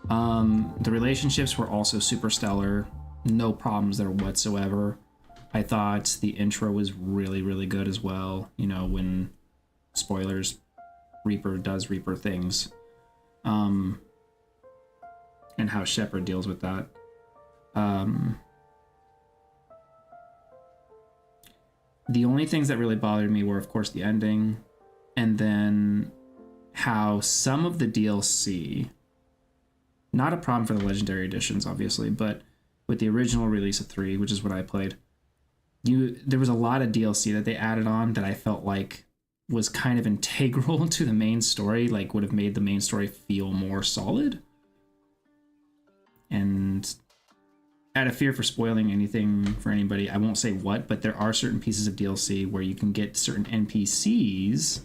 Speaker 1: The relationships were also super stellar. No problems there whatsoever. I thought the intro was really, really good as well. You know, when, spoilers, Reaper does Reaper things. And how Shepard deals with that. The only things that really bothered me were, of course, the ending, and then how some of the DLC, not a problem for the Legendary Editions, obviously, but with the original release of 3, which is what I played, there was a lot of DLC that they added on that I felt like was kind of integral to the main story, like would have made the main story feel more solid. And out of fear for spoiling anything for anybody, I won't say what, but there are certain pieces of DLC where you can get certain NPCs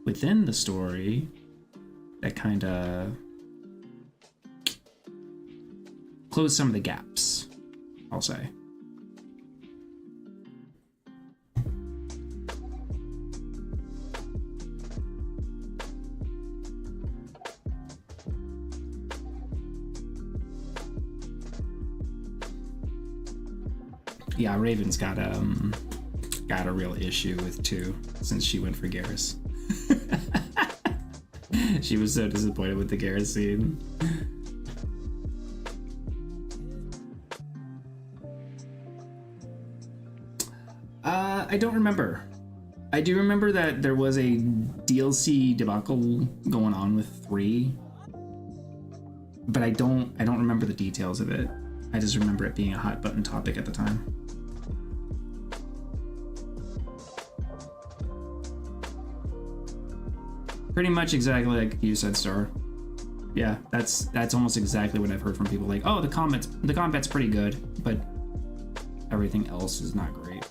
Speaker 1: within the story that kind of close some of the gaps, I'll say. Yeah, Raven's got a real issue with 2 since she went for Garrus. She was so disappointed with the Garrus scene. I don't remember. I do remember that there was a DLC debacle going on with 3. but I don't remember the details of it. I just remember it being a hot button topic at the time. Pretty much exactly like you said, Star. Yeah, that's almost exactly what I've heard from people. Like, oh, the combat's pretty good, but everything else is not great.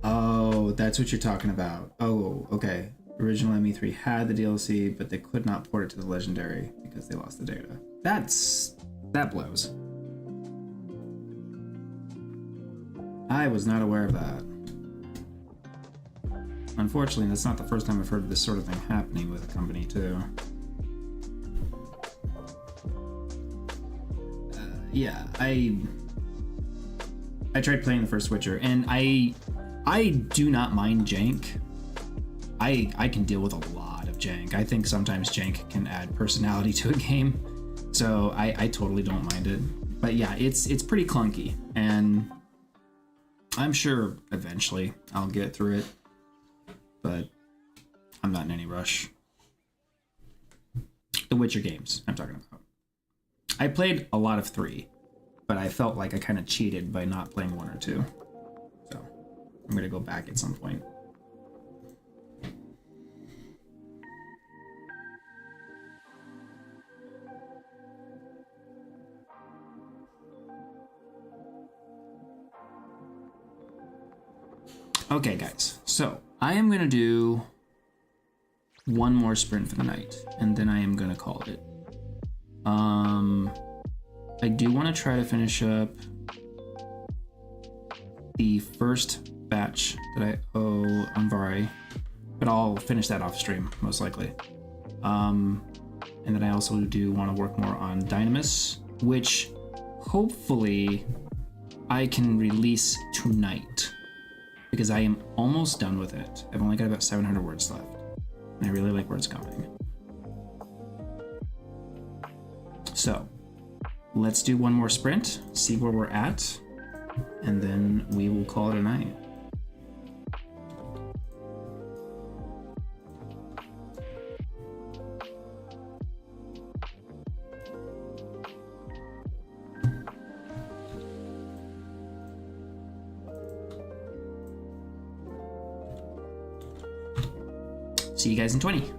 Speaker 1: Oh, that's what you're talking about. Oh, okay. Original ME3 had the DLC, but they could not port it to the Legendary because they lost the data. That blows. I was not aware of that. Unfortunately, that's not the first time I've heard of this sort of thing happening with a company, too. Yeah, I tried playing the first Witcher, and I do not mind jank. I can deal with a lot of jank. I think sometimes jank can add personality to a game, so I totally don't mind it. But yeah, it's pretty clunky, and I'm sure eventually I'll get through it, but I'm not in any rush. The Witcher games I'm talking about. I played a lot of 3, but I felt like I kind of cheated by not playing 1 or 2. So I'm gonna go back at some point. Okay, guys, so I am gonna do one more sprint for the night, and then I am gonna call it. I do want to try to finish up the first batch that I owe on Vari, but I'll finish that off stream, most likely. And then I also do want to work more on Dynamis, which hopefully I can release tonight, because I am almost done with it. I've only got about 700 words left, and I really like where it's going. So let's do one more sprint, see where we're at, and then we will call it a night. See you guys in 20.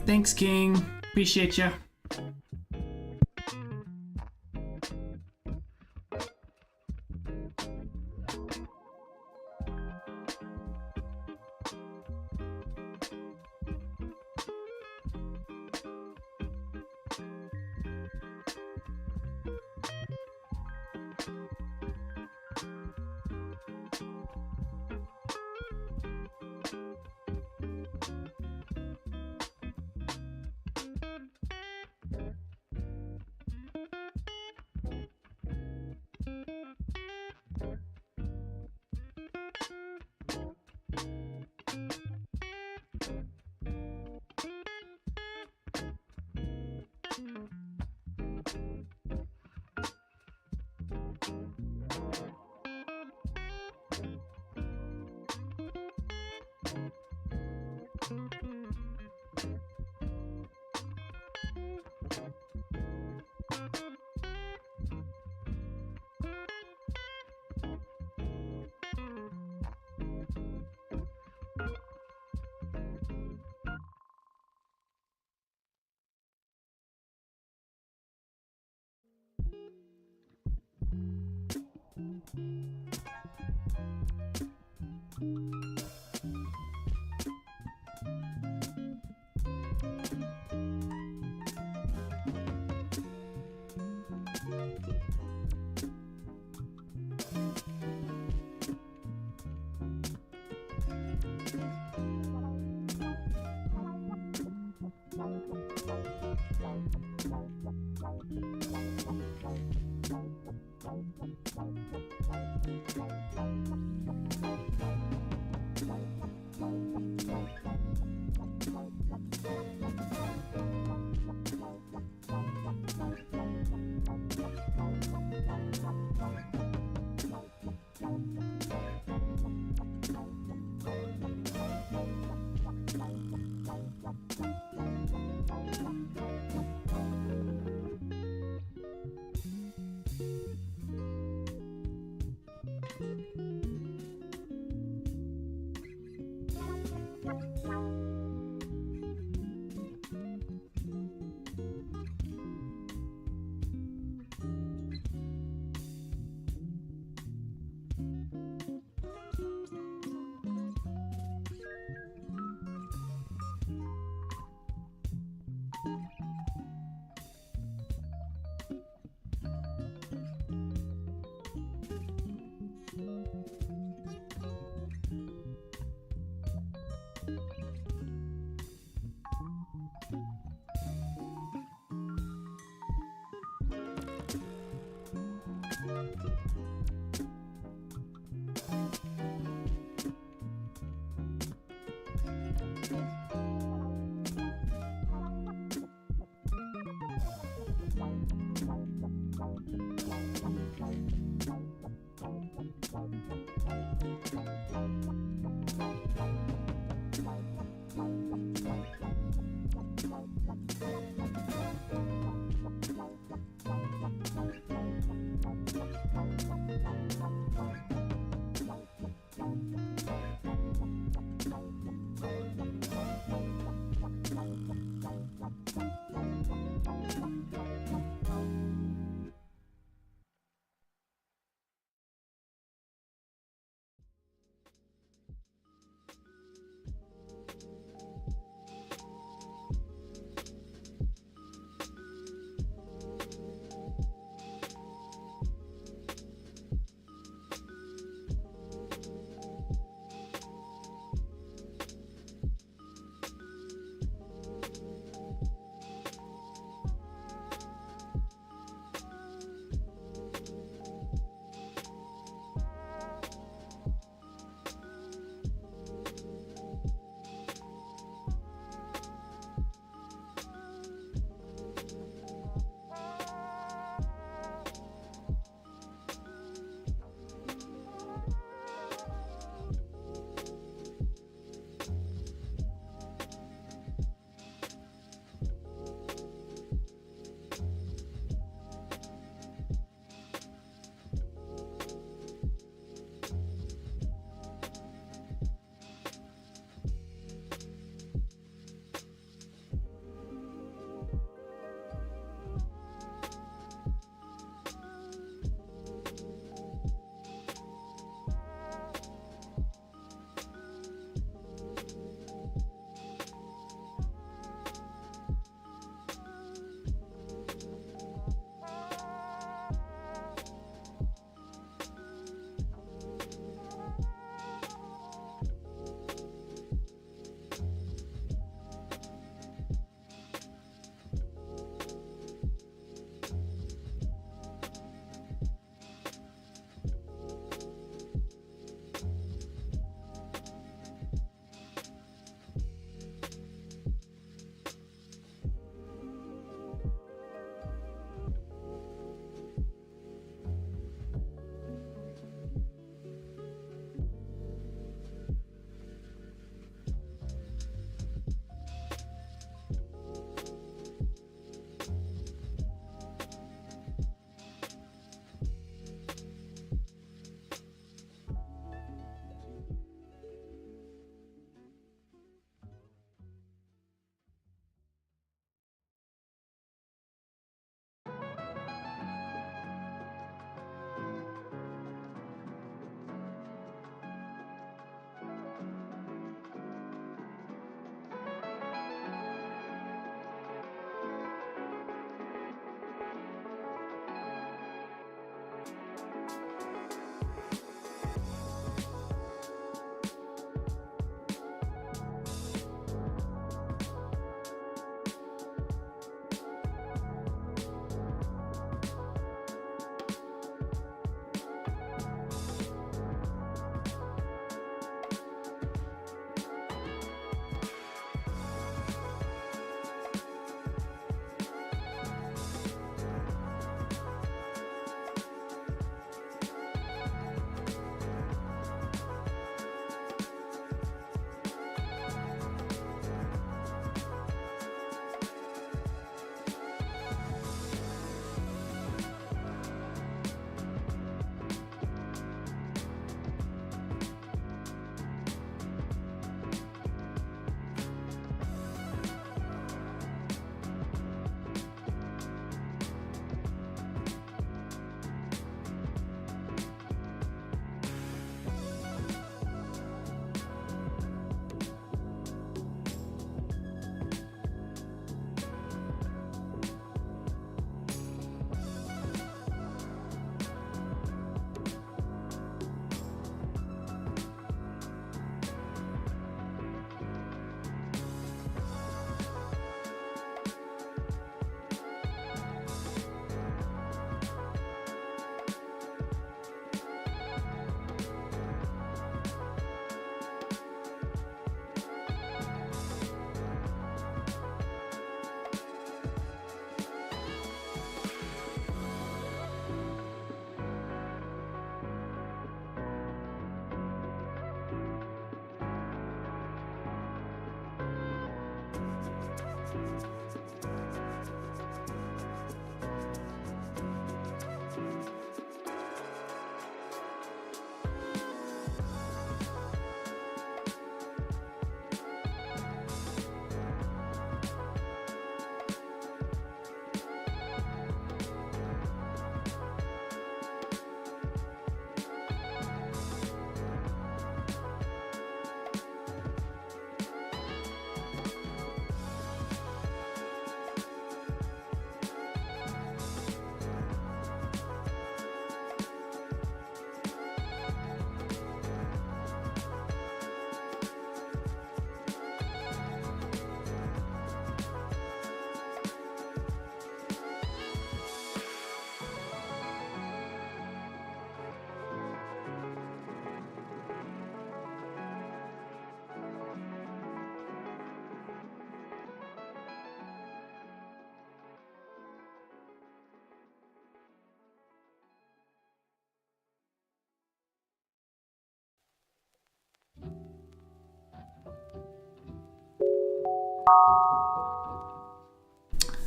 Speaker 1: Thanks, King. Appreciate ya.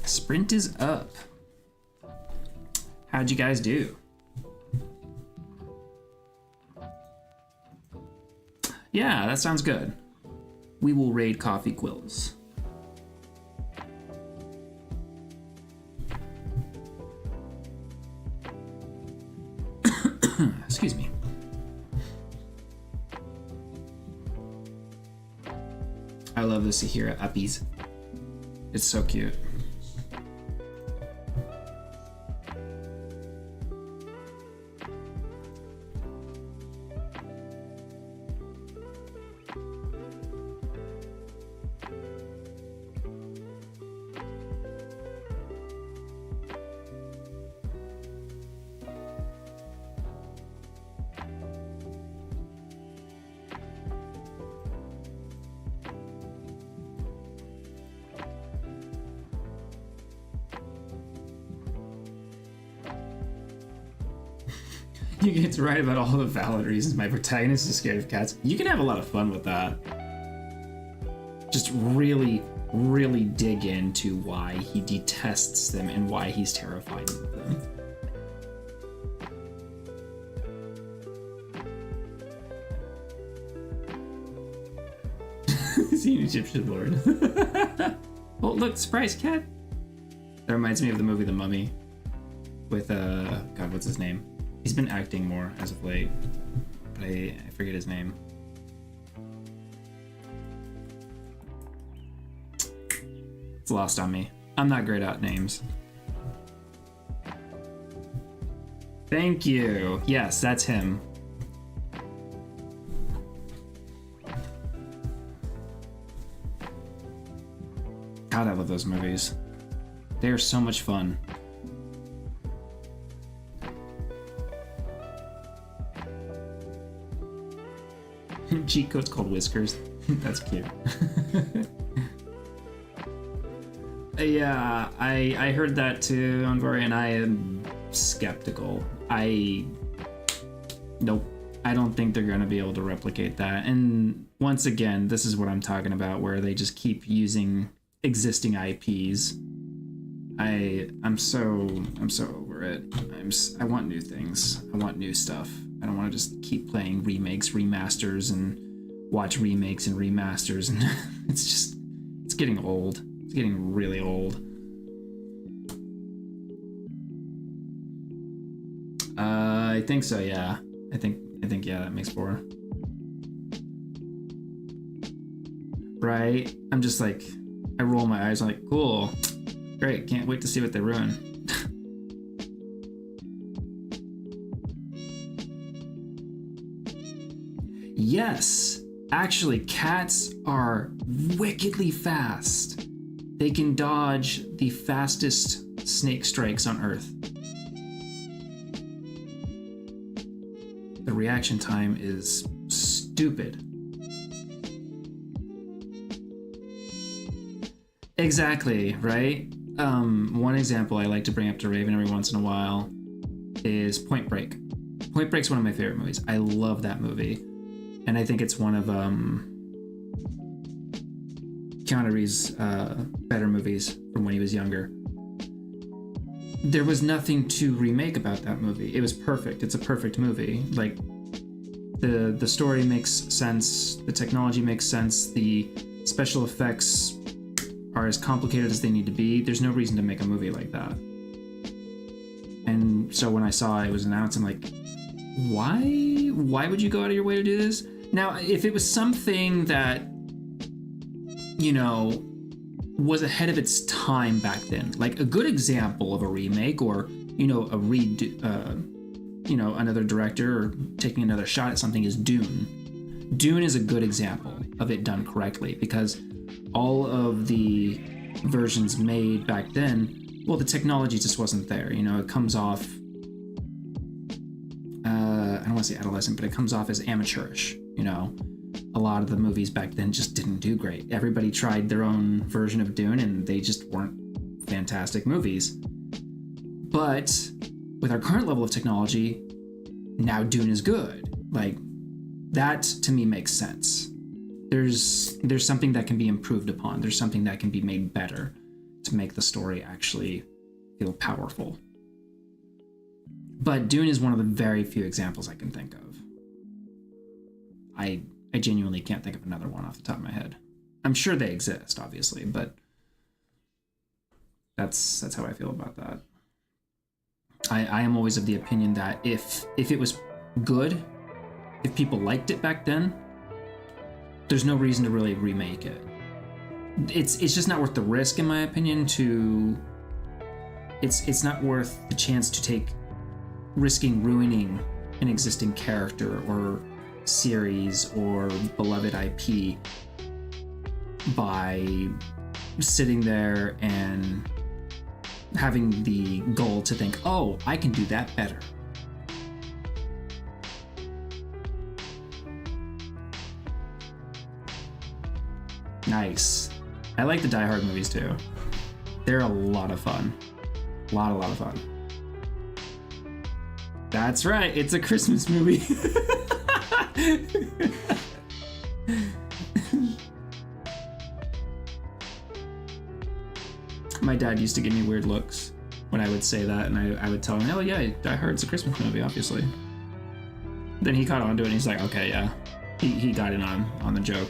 Speaker 1: Sprint is up. How'd you guys do? Yeah, that sounds good. We will raid Coffee Quills. Excuse me. I love the Sahira uppies. It's so cute. You get to write about all the valid reasons my protagonist is scared of cats. You can have a lot of fun with that. Just really, really dig into why he detests them and why he's terrified of them. See an Egyptian lord. Oh, look, surprise cat. That reminds me of the movie The Mummy with, God, what's his name? He's been acting more as of late, but I forget his name. It's lost on me. I'm not great at names. Thank you. Yes, that's him. God, I love those movies. They are so much fun. Cheat code's called Whiskers. That's cute. Yeah, I heard that too, Anvari, and I am skeptical. Nope. I don't think they're going to be able to replicate that. And once again, this is what I'm talking about, where they just keep using existing IPs. I'm so over it. I want new things. I want new stuff. I don't want to just keep playing remakes, remasters, and watch remakes and remasters, and it's getting old. It's getting really old. I think so, yeah. I think yeah, that makes 4. Right? I'm just like, I roll my eyes, I'm like, cool. Great, can't wait to see what they ruin. Yes, actually, cats are wickedly fast. They can dodge the fastest snake strikes on Earth. The reaction time is stupid. Exactly, right? One example I like to bring up to Raven every once in a while is Point Break. Point Break's one of my favorite movies. I love that movie. And I think it's one of Keanu Reeves' better movies from when he was younger. There was nothing to remake about that movie. It was perfect. It's a perfect movie. Like, the story makes sense, the technology makes sense, the special effects are as complicated as they need to be. There's no reason to make a movie like that. And so when I saw it was announced, I'm like, why would you go out of your way to do this? Now, if it was something that, you know, was ahead of its time back then, like a good example of a remake, or, you know, a you know, another director or taking another shot at something, is Dune. Dune is a good example of it done correctly, because all of the versions made back then, well, the technology just wasn't there. You know, it comes off, I don't want to say adolescent, but it comes off as amateurish. You know, a lot of the movies back then just didn't do great. Everybody tried their own version of Dune, and they just weren't fantastic movies. But with our current level of technology, now Dune is good. Like, that to me makes sense. there's something that can be improved upon. There's something that can be made better to make the story actually feel powerful. But Dune is one of the very few examples I can think of. I genuinely can't think of another one off the top of my head. I'm sure they exist, obviously, but that's how I feel about that. I am always of the opinion that if it was good, if people liked it back then, there's no reason to really remake it. It's just not worth the risk, in my opinion. It's not worth the chance to take risking ruining an existing character or series or beloved IP by sitting there and having the goal to think, oh, I can do that better. Nice. I like the Die Hard movies too. They're a lot of fun. A lot of fun. That's right, it's a Christmas movie. My dad used to give me weird looks when I would say that, and I would tell him, oh yeah, Die Hard's a Christmas movie, obviously. Then he caught on to it and he's like, okay, yeah. He got in on the joke.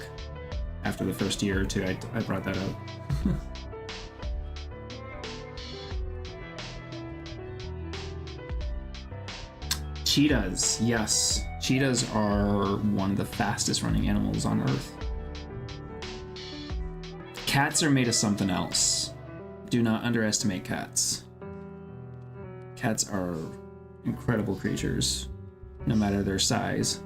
Speaker 1: After the first year or two, I brought that up. Cheetahs, yes. Cheetahs are one of the fastest running animals on Earth. Cats are made of something else. Do not underestimate cats. Cats are incredible creatures, no matter their size.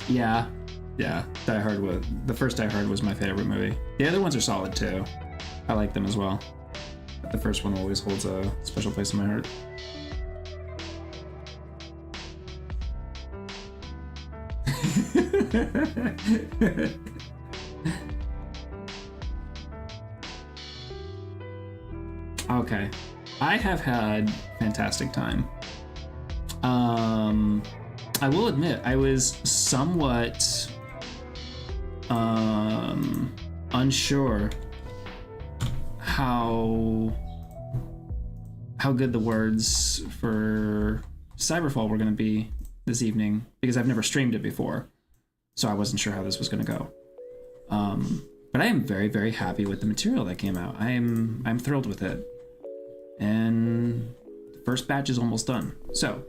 Speaker 1: Yeah, the first Die Hard was my favorite movie. The other ones are solid too. I like them as well. But the first one always holds a special place in my heart. Okay, I have had fantastic time. I will admit I was somewhat unsure how good the words for Cyberfall were going to be this evening, because I've never streamed it before, so I wasn't sure how this was going to go. But I am very, very happy with the material that came out. I'm thrilled with it, and the first batch is almost done, so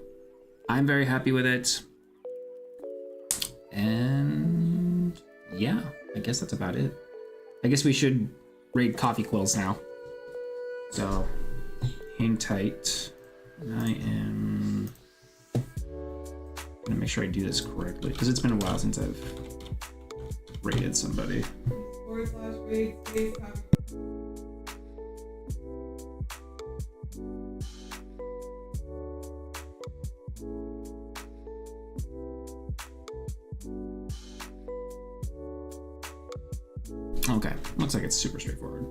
Speaker 1: I'm very happy with it. And yeah, I guess that's about it. I guess we should raid Coffee Quills now. So hang tight. I am gonna make sure I do this correctly, because it's been a while since I've raided somebody.
Speaker 2: /raid space Coffee.
Speaker 1: Okay, looks like it's super straightforward.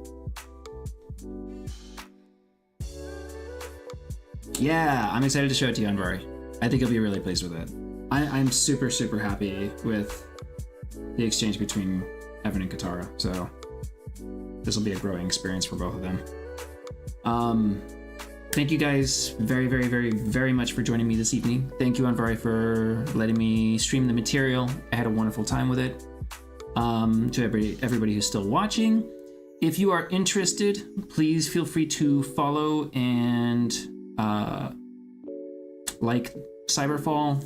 Speaker 1: Yeah, I'm excited to show it to you, Anvari. I think you'll be really pleased with it. I'm super, super happy with the exchange between Evan and Katara, so this will be a growing experience for both of them. Thank you guys very, very, very, very much for joining me this evening. Thank you, Anvari, for letting me stream the material. I had a wonderful time with it. To everybody who's still watching, if you are interested, please feel free to follow and like Cyberfall.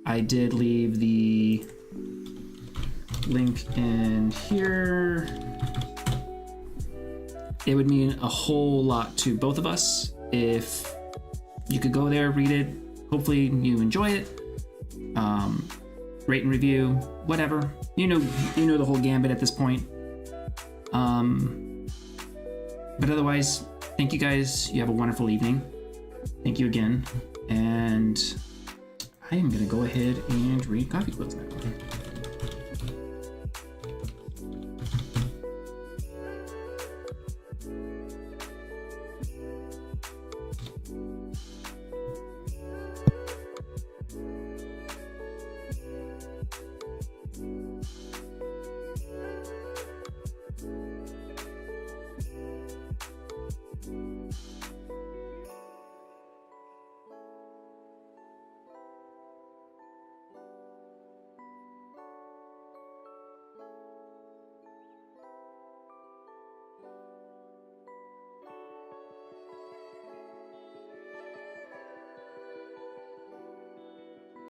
Speaker 1: I did leave the link in here. It would mean a whole lot to both of us if you could go there, read it. Hopefully you enjoy it. Rate and review, whatever. You know the whole gambit at this point. But otherwise, thank you guys. You have a wonderful evening. Thank you again. And I am gonna go ahead and read Coffee Quills now.